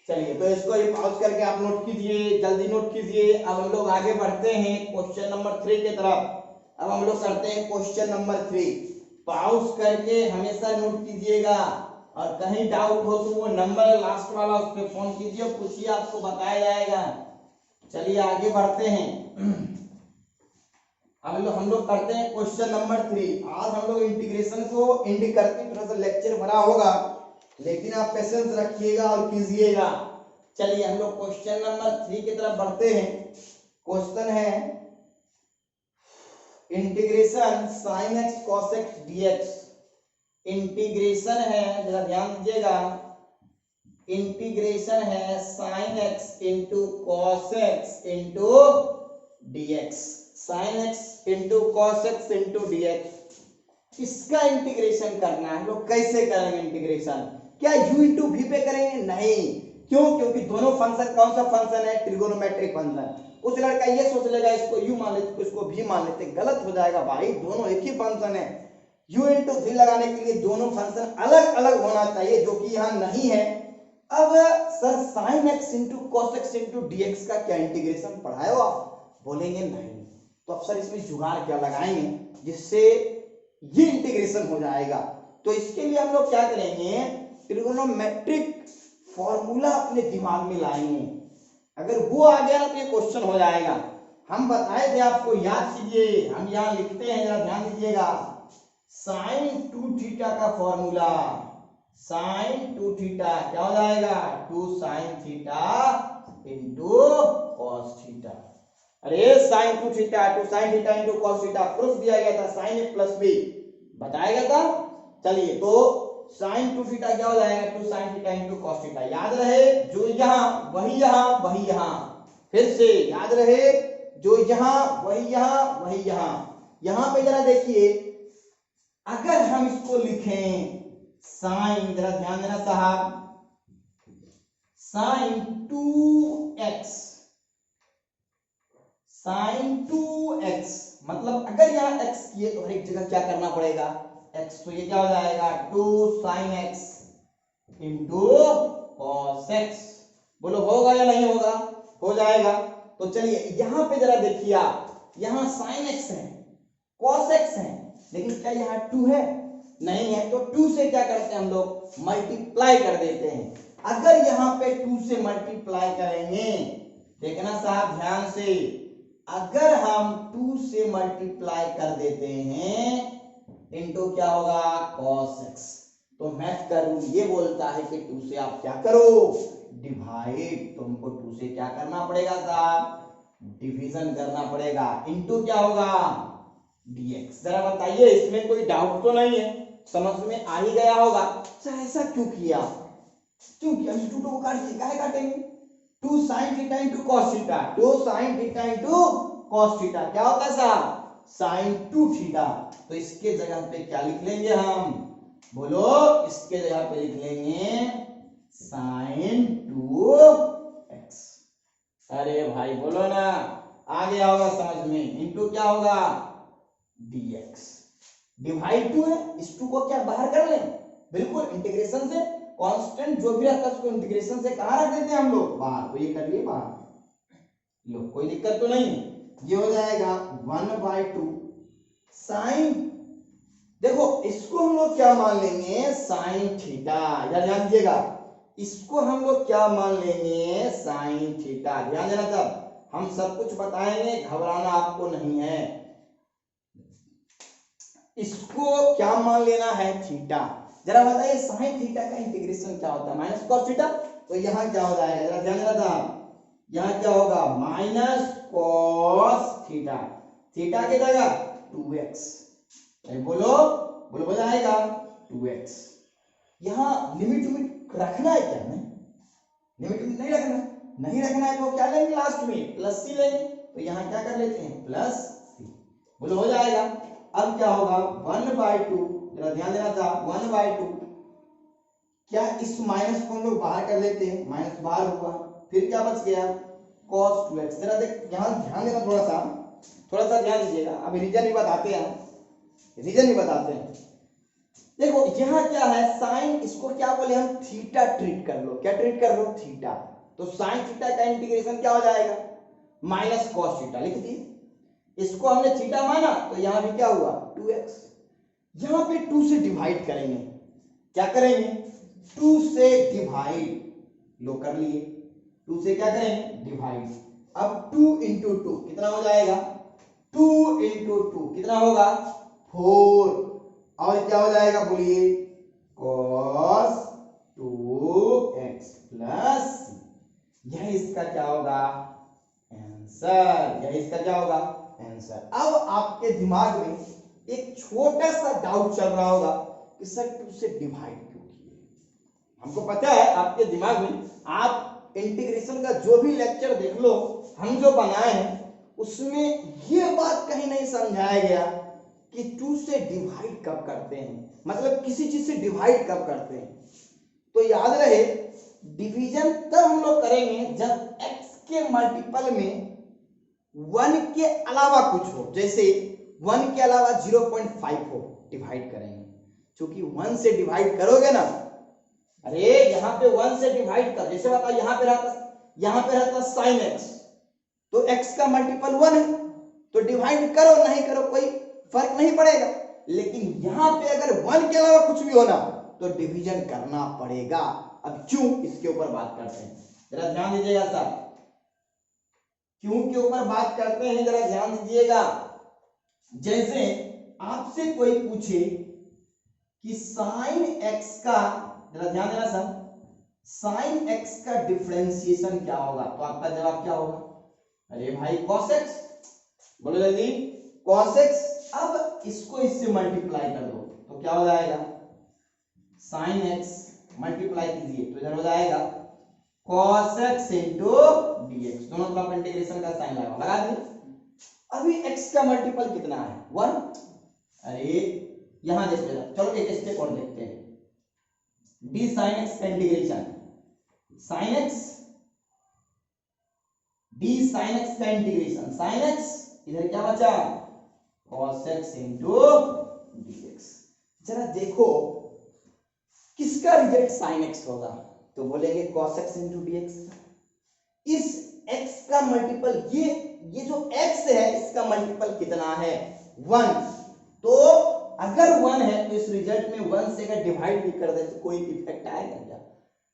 चलिए तो इसको ही पॉज करके आप नोट कीजिए, जल्दी नोट कीजिए। अब हम लोग आगे बढ़ते हैं क्वेश्चन नंबर 3 की तरफ। अब हम लोग करते हैं क्वेश्चन नंबर 3। पॉज करके हमेशा नोट कीजिएगा, और कहीं डाउट हो तो वो नंबर लास्ट वाला उस पर फोन कीजिए, पूछिए, आपको बताया जाएगा। चलिए आगे बढ़ते हैं। अब हम लोग करते हैं क्वेश्चन नंबर 3। आज हम लोग इंटीग्रेशन को एंड करते हैं, थोड़ा सा लेक्चर बड़ा होगा, लेकिन आप पेशेंस रखिएगा और कीजिएगा। चलिए हम लोग क्वेश्चन नंबर 3 की तरफ बढ़ते हैं। क्वेश्चन है integration sin x cos x dx। Integration है, जरा ध्यान दीजिएगा, इंटीग्रेशन है sin x into cos x into dx, sin x into cos x into dx। इसका इंटीग्रेशन करना है। हम लोग कैसे करेंगे इंटीग्रेशन, क्या u इंटू v पे करेंगे, नहीं, क्यों, क्योंकि दोनों फंक्शन कौन सा फंक्शन है, ट्रिगोनोमेट्रिक फंक्शन। कुछ लड़का ये सोच लेगा इसको u मान लेते, इसको v मान लेते, गलत हो जाएगा भाई, दोनों एक ही फंक्शन है। u इंटू v लगाने के लिए दोनों फंक्शन अलग अलग होना चाहिए, जो कि यहाँ नहीं है। अब sir sin x into cos x into dx का क्या इंटीग्रेशन पढ़ाए हो आप, बोलेंगे नहीं, तो अब सर इसमें जुगाड़ क्या लगाएंगे जिससे ये इंटीग्रेशन हो जाएगा। तो इसके लिए हम लोग क्या करेंगे, ट्रिगोनोमेट्रिक फॉर्मूला अपने दिमाग में लाएंगे। अगर वो आ गया ना तो ये क्वेश्चन हो जाएगा। हम बताए थे आपको, याद कीजिए, हम यहाँ लिखते हैं, जरा ध्यान दीजिएगा, sin 2 थीटा का फॉर्मूला, sin 2 थीटा क्या हो जाएगा, 2 sin theta into cos theta. अरे sin 2 theta 2 sin theta into cos theta proof दिया गया था, sin a प्लस b बताया गया था। चलिए तो sin 2 थीटा क्या हो जाएगा, 2 sin theta into cos theta. याद रहे जो यहाँ वही यहाँ वही यहाँ, फिर से याद रहे जो यहाँ वही यहाँ वही यहाँ। यहाँ पे जरा देखिए, अगर हम इसको लिखें साइन, जरा ध्यान देना साहब, साइन 2x, साइन 2x मतलब अगर यहाँ x किए तो हर एक जगह क्या करना पड़ेगा, x, तो ये क्या हो जाएगा 2 sin x into cos x। बोलो होगा या नहीं होगा, हो जाएगा। तो चलिए यहाँ पे जरा देखिए आप, यहाँ sin x है, cos x है, लेकिन क्या यहाँ 2 है, नहीं है, तो 2 से क्या करते हैं हम लोग, मल्टीप्लाई कर देते हैं। अगर यहाँ पे 2 से मल्टीप्लाई करेंगे, देखना साहब ध्यान से, अगर हम 2 से मल्टीप्लाई कर देते हैं इनटू क्या होगा cos x, तो मैथ का रूल ये बोलता है कि 2 से आप क्या करो, डिवाइड। तुमको 2 से क्या करना पड़ेगा साहब, डिवीजन करना पड़ेगा, इनटू क्या होगा dx। जरा बताइए इसमें कोई डाउट तो नहीं है, समझ में आ ही गया होगा। सर ऐसा क्यों किया, क्यों किया, इंटू को काटिए, काहे काटेंगे, 2 sin theta into cos theta, 2 sin theta into cos theta क्या होता है साहब, sin 2 थीटा। तो इसके जगह पे क्या लिख लेंगे हम, बोलो, इसके जगह पे लिख लेंगे sin 2x। अरे भाई बोलो ना, आ आ गया होगा समझ में, इनटू क्या होगा dx, डिवाइड 2 है, इस 2 को क्या बाहर कर लें, बिल्कुल इंटीग्रेशन से कांस्टेंट जो भी रहता है उसको इंटीग्रेशन से कहां रख देते हैं हम लोग, बाहर, तो ये कर लिए बाहर, लो कोई दिक्कत तो नहीं, ये हो जाएगा 1/2 साइन, देखो इसको हम लोग क्या मान लेंगे साइन थीटा, यार ध्यान दीजिएगा, इसको हम लोग क्या मान लेंगे साइन थीटा, ध्यान देना, तब हम सब कुछ बताएंगे, घबराना आपको नहीं है, इसको क्या मान लेना है थीटा, जरा बताइए साइन थीटा का इंटीग्रेशन क्या होता है, माइनस कॉस थीटा, तो यहाँ क्या हो जाएगा, जरा ध्यान देना था, यहाँ क्या होगा माइनस कॉस थीटा, थीटा की जगह 2x, बोलो बोलो हो जाएगा 2x, यहाँ लिमिट रखना है क्या, नहीं लिमिट नहीं रखना, नहीं रखना है तो क्या लेंगे लास्ट में प्लस सी लेंगे, तो यहाँ क्या कर लेते हैं प्लस सी, बोलो हो जाएगा, अब क्या होगा 1/2, जरा ध्यान देना था 1/2, क्या इस माइनस को हम लोग बाहर कर लेते हैं, माइनस बाहर हुआ, फिर क्या बच गया cos 2x, जरा देख यहाँ ध्यान देना, थोड़ा सा ध्यान दीजिएगा, अभी रीजन भी बताते हैं, देखो यहाँ क्या है साइन, इसको क्या बोले हम थीटा ट्रीट कर लो, क्या ट्रीट कर लो थीटा, तो साइन थीटा का इंटीग्रेशन क्या हो जाएगा माइनस कॉस थीटा, लिख दिए, इसको हमने थीटा माना तो यहाँ भी क्या हुआ 2x, यहाँ पे 2 से डिवाइड करेंगे, क्या करेंगे 2 से डिवाइड, लो कर लिए, 2 से क्या करेंगे डिवाइड, अब 2 × 2 कितना हो जाएगा, 2 × 2 कितना होगा 4, और क्या हो जाएगा बोलिए cos 2x प्लस, यह इसका क्या होगा आंसर, यह इसका क्या होगा आंसर। अब आपके दिमाग में एक छोटा सा डाउट चल रहा होगा कि सर 2 से डिवाइड क्यों किए, हमको पता है आपके दिमाग में, आप इंटीग्रेशन का जो भी लेक्चर देख लो हम जो बनाए हैं उसमें ये बात कहीं नहीं समझाया गया कि 2 से डिवाइड कब करते हैं, मतलब किसी चीज से डिवाइड कब करते हैं, तो याद रहे डिवीजन तब हम लोग करेंगे जब x के मल्टीपल में 1 के अलावा कुछ हो, जैसे 1 के अलावा 0.5 हो, डिवाइड करेंगे, क्योंकि 1 से डिवाइड करोगे ना, अरे यहाँ पे 1 से डिवाइड कर, जैसे बताओ यहाँ पे रहता sin x, तो x का मल्टीपल 1 है, तो डिवाइड करो नहीं करो कोई फर्क नहीं पड़ेगा, लेकिन यहाँ पे अगर 1 के अलावा कुछ भी होना तो डिवीजन करना पड़ेगा। अब क्यों, इसके ऊपर बात करते हैं, जरा ध्यान दीजिएगा सर, क्यों के ऊपर बात करते हैं जरा ध्यान दीजिएगा, जैसे आपसे कोई पूछे कि साइन x का, जरा ध्यान देना सर, साइन x का डिफरेंशिएशन क्या होगा, तो आपका जवाब क्या होगा, अरे भाई cos x, बोलो जल्दी cos x, अब इसको इससे मल्टीप्लाई कर दो तो क्या हो जाएगा sin x, मल्टीप्लाई कीजिए तो इधर हो जाएगा cos x into dx, दोनों तरफ इंटीग्रेशन का साइन लगा दिए, अभी x का मल्टीपल कितना है 1, अरे यहां देख लेना, चलो एक स्टेप और देखते हैं, d sin x का integration, sin x d sin x का इंटीग्रेशन, sin x इधर क्या बचा cos x into dx, जरा देखो किसका रिजल्ट sin x होगा, तो बोलेंगे cos x into dx, इस x का मल्टीपल, ये जो x है इसका मल्टीपल कितना है 1, तो अगर 1 है तो इस रिजल्ट में 1 से अगर डिवाइड भी कर दे तो कोई इफेक्ट आएगा क्या,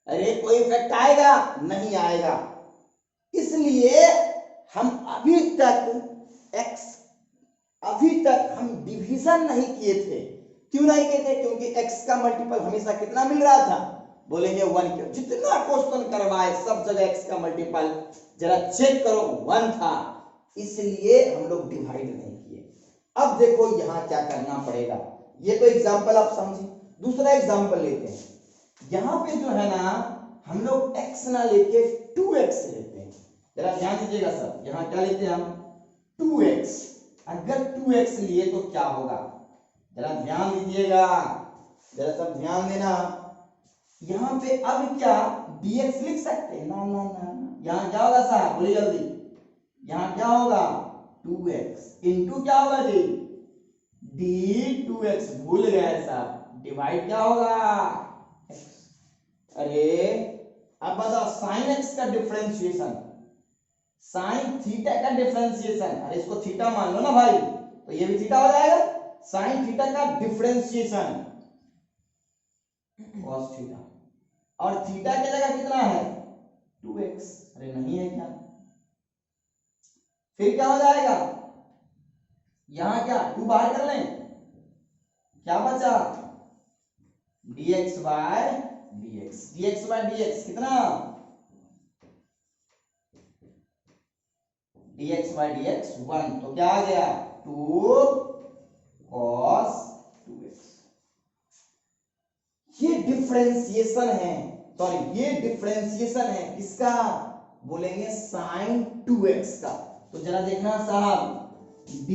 अरे कोई इफेक्ट आएगा नहीं आएगा, इसलिए हम अभी तक हम डिवीजन नहीं किए थे, क्यों नहीं किए थे, क्योंकि x का मल्टीपल हमेशा कितना मिल रहा था, बोलेंगे 1 क्यों, जितना क्वेश्चन करवाए सब जगह x का मल्टीपल जरा चेक करो 1 था, इसलिए हम लोग डिवाइड नहीं किए। अब देखो यहाँ क्या करना पड़ेगा, ये तो एग्जांपल आप समझे, दूसरा एग्जांपल लेते हैं, यहाँ पे जो है ना हम लोग x ना लेके 2x लेते हैं, जरा ध्यान दीजिएगा सर, यहाँ क्या लेते हैं हम 2x, अगर 2x लिए तो क्या होगा, जरा ध्यान दीजिएगा, जरा सब ध्यान देना, यहाँ पे अब क्या dx लिख सकते हैं ना, यहाँ क्या होगा साहब बोलिए जल्दी, यहाँ क्या होगा 2x इंटू क्या होगा जी d2x, भूल गए साहब, डिवाइड क्या होगा x। अरे अब बताओ साइन x का डिफरेंशिएशन, साइन थीटा का डिफरेंशिएशन, अरे इसको थीटा मान लो ना भाई, तो ये भी थीटा हो जाएगा। साइन थीटा का डिफरेंशिएशन cos थीटा, और थीटा की जगह कितना है 2x, अरे नहीं है क्या, फिर क्या हो जाएगा, यहां क्या 2 बाहर कर लें, क्या बचा dx बाय dx कितना dx बाय dx 1, तो क्या आ गया 2 cos 2x। ये डिफरेंशिएशन है, सॉरी ये डिफरेंशिएशन है किसका, बोलेंगे साइन 2x का। तो जरा देखना साहब d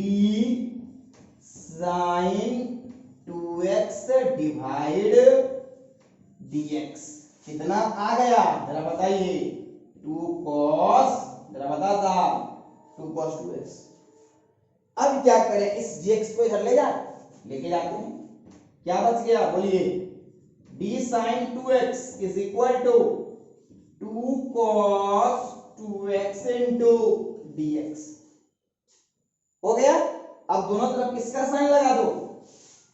sign 2x divide dx कितना आ गया, जरा बताइए 2 cos, जरा बता साहब 2 cos 2x। अब क्या करें, इस dx को इधर ले लेके जाते हैं, क्या बच गया बोलिए d sin 2x is equal to 2 cos 2x into dx, हो गया। अब दोनों तरफ किसका साइन लगा दो,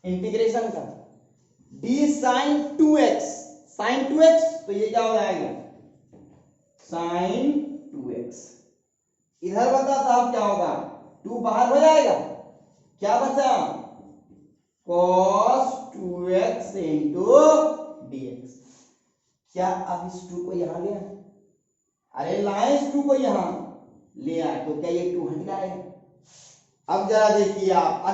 इंटीग्रेशन का, d sin 2x, sin 2x, तो ये क्या हो जाएगा sin 2x, इधर बता साहब क्या होगा 2 बाहर हो जाएगा, क्या बचा cos 2x इंटू dx। क्या अब इस 2 को यहां ले आए, अरे लाए इस 2 को यहां ले आए, तो क्या ये 2 हट जाएगा। अब जरा देखिए आप,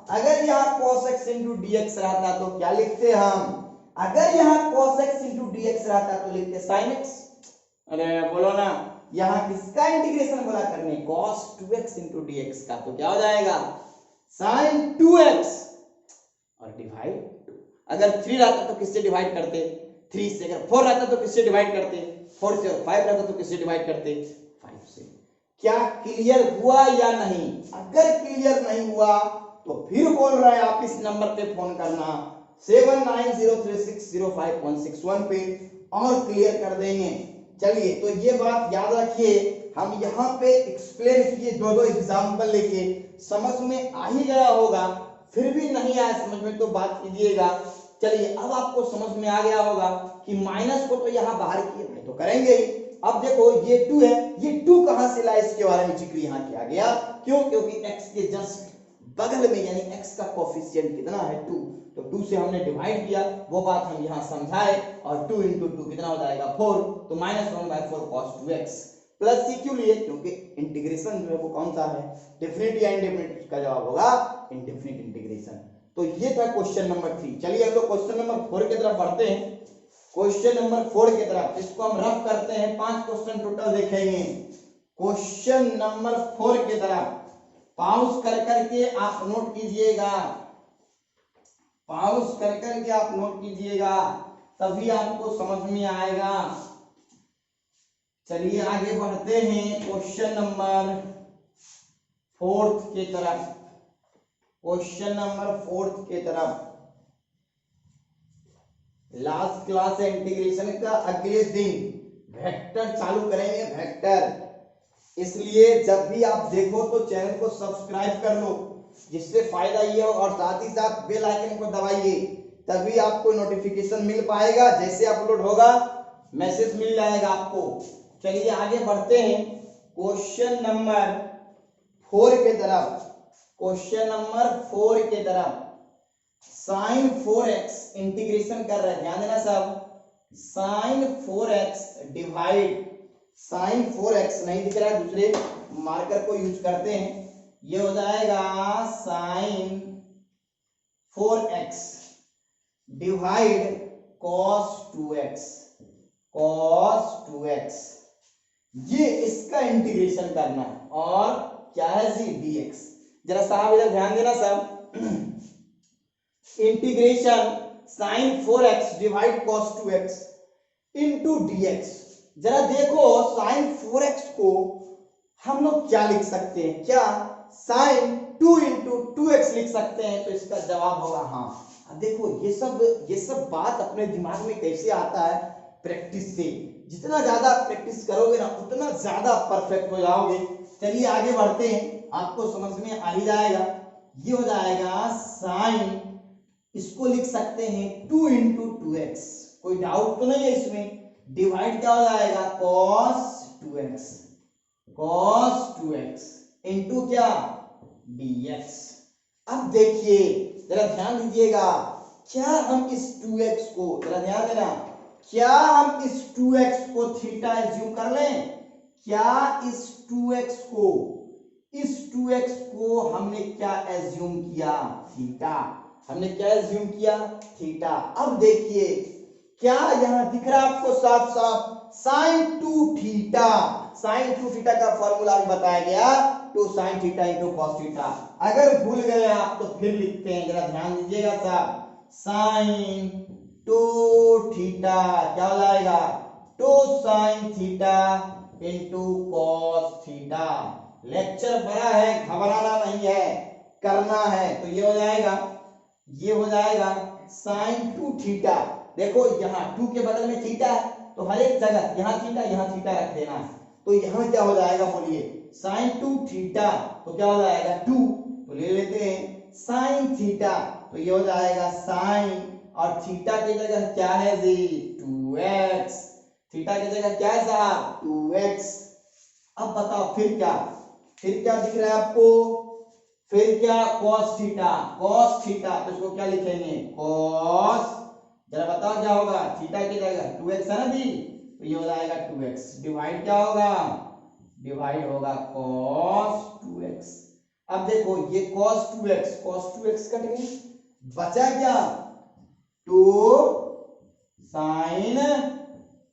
अगर यहाँ cos x इंटू dx रहता तो क्या लिखते हम, अगर यहाँ cos x इंटू dx रहता तो लिखते sin x। अरे बोलो ना, यहाँ किसका इंटीग्रेशन बोला करने, cos 2x इंटू dx का, तो क्या हो जाएगा sin 2x और डिवाइड 2। अगर 3 रहता तो किससे डिवाइड करते 3 से, अगर 4 रहता तो किससे डिवाइड करते 4 से, और 5 रहता तो किससे डिवाइड करते 5 से। क्या क्लियर हुआ या नहीं, अगर क्लियर नहीं हुआ तो फिर बोल रहा है आप इस नंबर पे फोन करना 7903605161 पे और क्लियर कर देंगे। चलिए तो ये बात याद रखिए, हम यहाँ पे एक्सप्लेन किए दो एग्जाम्पल लेके, समझ में आ ही गया होगा, फिर भी नहीं आया समझ में तो बात कीजिएगा। चलिए अब आपको समझ में आ गया होगा कि माइनस को तो यहाँ बाहर किए भाई तो करेंगे ही। अब देखो ये 2 है, ये 2 कहां से लाए इसके बारे में जिक्र यहाँ किया गया, क्यों, क्योंकि x के जस्ट बगल में यानी x का कोफिशिएंट कितना है 2, तो 2 से हमने डिवाइड किया, वो बात हम यहाँ समझाए, और 2 इंटू 2 कितना हो जाएगा 4, तो -1/4 cos 2x प्लस c क्यों लिए, क्योंकि इंटीग्रेशन जो है वो कौन सा है, डेफिनेट या इनडेफिनेट, इसका जवाब होगा इंडेफिनेट इंटीग्रेशन। तो ये था क्वेश्चन नंबर 3। चलिए हम लोग क्वेश्चन नंबर 4 की तरफ बढ़ते हैं। क्वेश्चन नंबर 4 की तरफ, इसको हम रफ करते हैं, 5 क्वेश्चन टोटल देखेंगे। क्वेश्चन नंबर 4 की तरफ पॉज कर करके आप नोट कीजिएगा, पॉज कर करके आप नोट कीजिएगा, तभी आपको समझ में आएगा। चलिए आगे बढ़ते हैं क्वेश्चन नंबर 4 की तरफ, क्वेश्चन नंबर 4 की तरफ। लास्ट क्लास है इंटीग्रेशन का, अगले दिन वेक्टर चालू करेंगे, वेक्टर, इसलिए जब भी आप देखो तो चैनल को सब्सक्राइब कर लो, जिससे फायदा ये हो, और साथ ही साथ बेल आइकन को दबाइए, तभी आपको नोटिफिकेशन मिल पाएगा, जैसे अपलोड होगा मैसेज मिल जाएगा आपको। चलिए आगे बढ़ते हैं क्वेश्चन नंबर 4 के तरफ, क्वेश्चन नंबर 4 के तरफ। sin 4x इंटीग्रेशन कर रहे हैं, ध्यान देना सब, sin 4x divide, sin 4x नहीं दिख रहा है, दूसरे मार्कर को यूज करते हैं, ये हो जाएगा sin 4x divide cos 2x, cos 2x, ये इसका इंटीग्रेशन करना है, और क्या है जी dx। जरा साहब इधर ध्यान देना सब, integration sin 4x divide cos 2x into dx। जरा देखो sin 4x को हम लोग क्या लिख सकते हैं, क्या साइन 2 इंटू 2x लिख सकते हैं? तो इसका जवाब होगा हाँ। अब देखो ये सब बात अपने दिमाग में कैसे आता है, प्रैक्टिस से। जितना ज्यादा प्रैक्टिस करोगे ना उतना ज्यादा परफेक्ट हो जाओगे। चलिए आगे बढ़ते हैं, आपको समझ में आ ही जाएगा। ये हो जाएगा साइन, इसको लिख सकते हैं 2 इंटू 2x, कोई डाउट तो नहीं है इसमें। डिवाइड क्या हो जाएगा, cos 2x, cos 2x into क्या, dx। अब देखिए जरा ध्यान दीजिएगा, क्या हम इस 2x को, जरा ध्यान देना, क्या हम इस 2x को थीटा एज्यूम कर लें? क्या इस 2x को हमने क्या एज्यूम किया, थीटा। हमने क्या एज्यूम किया, थीटा। अब देखिए क्या यहां दिख रहा है आपको साफ साफ, साइन 2 थीटा। साइन 2 थीटा का फॉर्मूला भी बताया गया, 2 sine theta into cos theta. अगर भूल गए आप तो फिर लिखते हैं, जरा ध्यान दीजिएगा साहब। साइन 2 थीटा क्या हो जाएगा, 2 sine theta into cos theta. Lecture बड़ा है, घबराना नहीं है, करना है। तो ये हो जाएगा साइन 2 थीटा। देखो यहाँ 2 के बगल में थीटा है, तो हर एक जगह यहाँ थीटा रख देना। तो यहाँ क्या हो जाएगा बोलिए, साइन 2 थीटा, तो क्या हो जाएगा 2, तो ले लेते हैं साइन थीटा, तो ये हो जाएगा साइन, और थीटा की जगह क्या है जी, 2x। थीटा की जगह क्या है साहब, 2x। अब बताओ फिर क्या दिख रहा है आपको, फिर क्या, cos थीटा, तो इसको क्या लिखेंगे, cos। जरा बताओ क्या होगा, थीटा की जगह 2x है ना दी, तो ये हो जाएगा 2x। डिवाइड क्या होगा, डिवाइड होगा cos 2x। अब देखो ये cos 2x कट गई, बचा क्या, 2 sin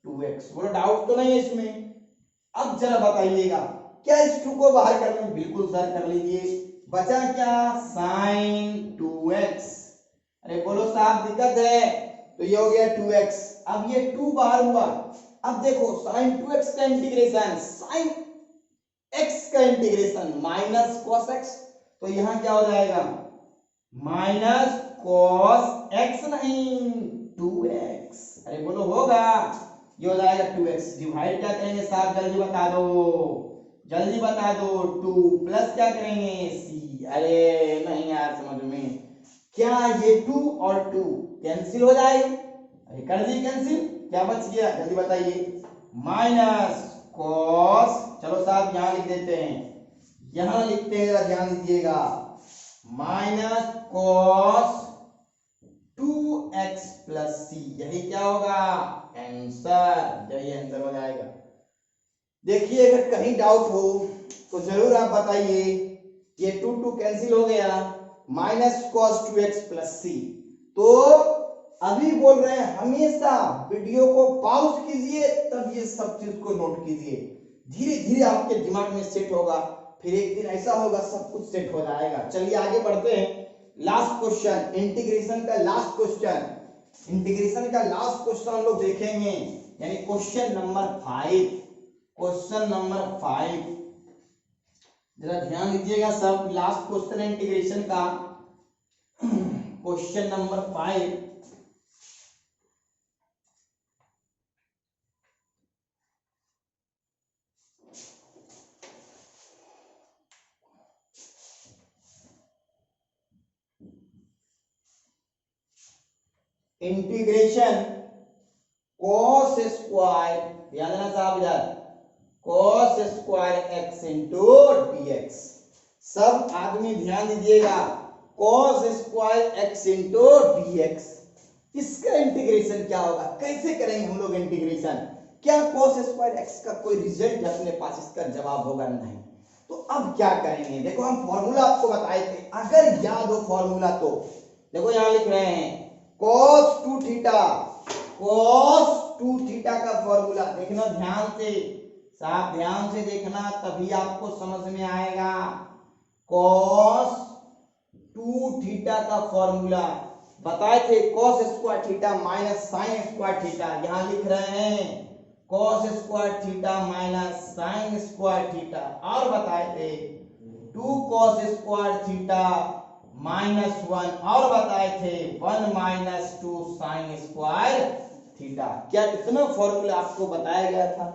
2x। बोलो डाउट तो नहीं है इसमें? अब जरा बताइएगा, क्या इस 2 को बाहर कर लें? बिल्कुल सर कर लीजिए। बचा क्या, sin 2x। अरे बोलो साहब दिक्कत है, तो ये हो गया 2x। अब ये 2 बाहर हुआ, अब देखो sin 2x का इंटीग्रेशन, sin x का इंटीग्रेशन माइनस cos x, तो यहां क्या हो जाएगा, माइनस cos x नहीं 2x। अरे बोलो होगा, ये हो जाएगा 2x। डिवाइड क्या करेंगे साहब, जल्दी बता दो 2 प्लस क्या करेंगे c। अरे नहीं यार समझ में, क्या ये 2 और 2 कैंसिल हो जाएगा? अरे कर दी कैंसिल, क्या बच गया जल्दी बताइए, माइनस cos। चलो साहब यहां लिख देते हैं, यहां लिखते हैं, ध्यान दीजिएगा, minus cos 2x plus c। यही क्या होगा, आंसर, यही आंसर हो जाएगा। देखिए अगर कहीं डाउट हो तो जरूर आप बताइए। ये 2 कैंसिल हो गया, minus cos 2x plus c। तो अभी बोल रहे हैं हमेशा वीडियो को पॉज कीजिए, तब ये सब चीज को नोट कीजिए, धीरे धीरे आपके दिमाग में सेट होगा, फिर एक दिन ऐसा होगा सब कुछ सेट हो जाएगा। चलिए आगे बढ़ते हैं, लास्ट क्वेश्चन, इंटीग्रेशन का लास्ट क्वेश्चन हम लोग देखेंगे, यानी क्वेश्चन नंबर 5। जरा ध्यान दीजिएगा सब, लास्ट क्वेश्चन इंटीग्रेशन का, question number 5। Integration cos square, ध्यान देना साहब इधर, cos square x into dx। सब आदमी ध्यान दीजिएगा, cos square x into dx, इसका इंटीग्रेशन क्या होगा, कैसे करेंगे हम लोग इंटीग्रेशन? क्या cos स्क्वायर x का कोई रिजल्ट है अपने पास? इसका जवाब होगा नहीं। तो अब क्या करेंगे, देखो हम फॉर्मूला आपको बताए थे, अगर याद हो फॉर्मूला तो देखो यहां लिख रहे हैं cos 2 थीटा का फॉर्मूला, देखना ध्यान से साहब, ध्यान से देखना तभी आपको समझ में आएगा। cos 2 थीटा का फॉर्मूला बताए थे, cos square theta minus sine square theta. यहां लिख रहे हैं cos square theta minus sine square theta, और बताए थे 2 कॉस स्क्वायर थीटा माइनस 1, और बताए थे 1 माइनस 2 साइन स्क्वायर थीटा। क्या इतना फॉर्मूला आपको बताया गया था?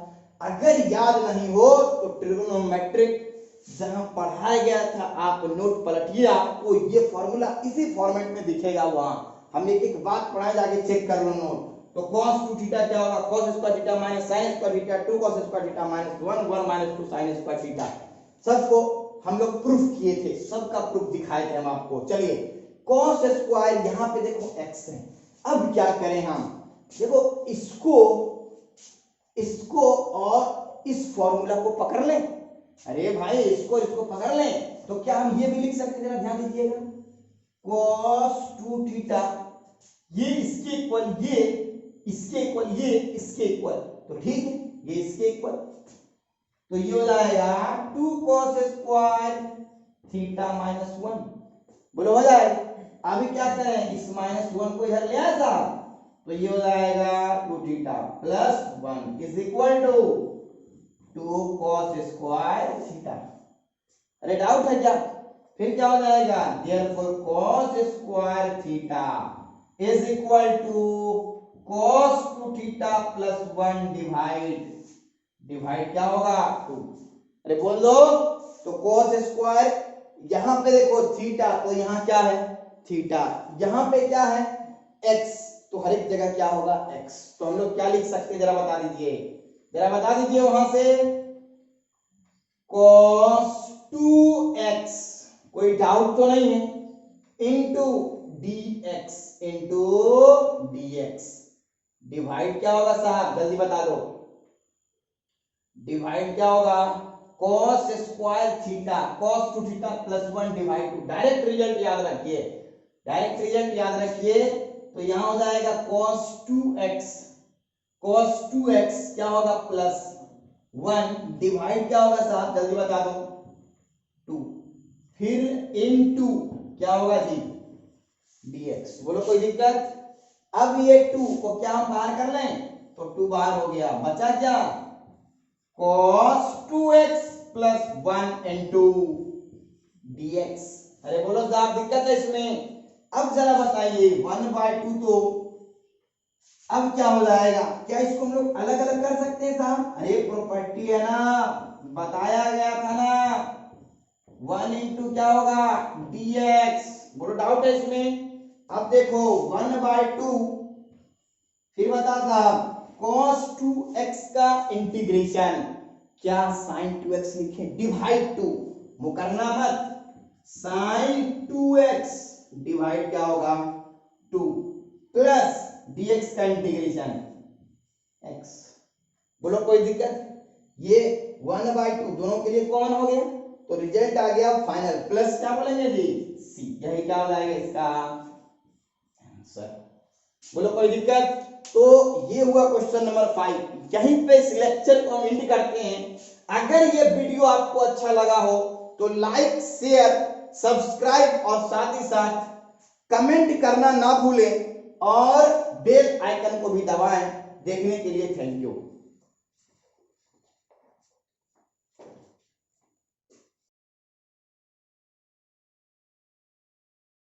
अगर याद नहीं हो तो ट्रिग्नोमेट्रिक जहां पढ़ाया गया था आप नोट पलटिए, आपको ये फॉर्मूला इसी फॉर्मेट में दिखेगा। वहां हमने एक बात पढ़ाया, जाके चेक कर लो नोट। तो cos 2 थीटा क्या होगा? cos square theta minus sin square theta, 2 cos square theta minus 1 minus 2 sin square theta. सबको हम लोग प्रूफ किए थे, सबका प्रूफ दिखाए थे हम आपको। चलिए cos स्क्वायर यहाँ पे देखो x है। अब क्या करें हम? देखो इसको और इस फॉर्मूला को पकड़ लें। अरे भाई इसको पकड़ लें तो क्या हम ये भी लिख सकते हैं? जरा ध्यान दीजिएगा, cos 2 थीटा ये इसके इक्वल, ये इसके इक्वल, ये इसके इक्वल, तो ठीक है ये इसके इक्वल, तो ये हो जाएगा 2 cos स्क्वायर थीटा माइनस 1। बोलो हो जाए। अभी क्या करें? इस माइनस 1 को इधर ले आए साहब, तो ये हो जाएगा 2 theta plus 1 is equal to 2 cos square theta. अरे डाउट है क्या? फिर क्या हो जाएगा? Therefore cos square theta is equal to cos 2 theta plus 1 divide क्या होगा? 2। अरे बोल दो। तो cos स्क्वायर यहां पे देखो थीटा, तो यहां क्या है? थीटा। यहां पे क्या है? x, तो हर एक जगह क्या होगा? x। तो हम लोग क्या लिख सकते हैं? जरा बता दीजिए, जरा बता दीजिए वहां से। cos 2x, कोई डाउट तो नहीं है, इंटू dx डिवाइड क्या होगा साहब? जल्दी बता दो, डिवाइड क्या होगा? cos square theta cos 2 theta plus 1 divide 2। Direct result याद रखिए, डायरेक्ट रिजल्ट याद रखिए। तो यहां हो जाएगा cos 2x क्या होगा? प्लस 1 डिवाइड क्या होगा साहब? जल्दी बता दो, 2। फिर इनटू क्या होगा जी? dx। बोलो कोई दिक्कत? अब ये 2 को क्या हम बाहर कर लें? तो 2 बाहर हो गया, बचा क्या? cos 2x plus 1 into dx। अरे बोलो साहब दिक्कत है इसमें? अब जरा बताइए 1/2 तो अब क्या हो जाएगा? क्या इसको हम लोग अलग अलग कर सकते हैं साहब? अरे प्रॉपर्टी है ना, बताया गया था ना, 1 इंटू क्या होगा? dx। बोलो डाउट है इसमें? अब देखो 1/2, फिर बता साहब cos 2x का इंटीग्रेशन, क्या sin 2x लिखे? डिवाइड 2, मुकरना मत, sin 2x डिवाइड क्या होगा? 2 प्लस dx का इंटीग्रेशन x। बोलो कोई दिक्कत? ये 1/2 दोनों के लिए कॉमन हो गया, तो रिजल्ट आ गया फाइनल। प्लस क्या बोलेंगे जी? c। यही क्या हो जाएगा इसका आंसर। बोलो कोई दिक्कत? तो ये हुआ क्वेश्चन नंबर 5। यहीं पे इस लेक्चर को हम एंड करते हैं। अगर ये वीडियो आपको अच्छा लगा हो तो लाइक, शेयर, सब्सक्राइब और साथ ही साथ कमेंट करना ना भूलें और बेल आइकन को भी दबाएं। देखने के लिए थैंक यू।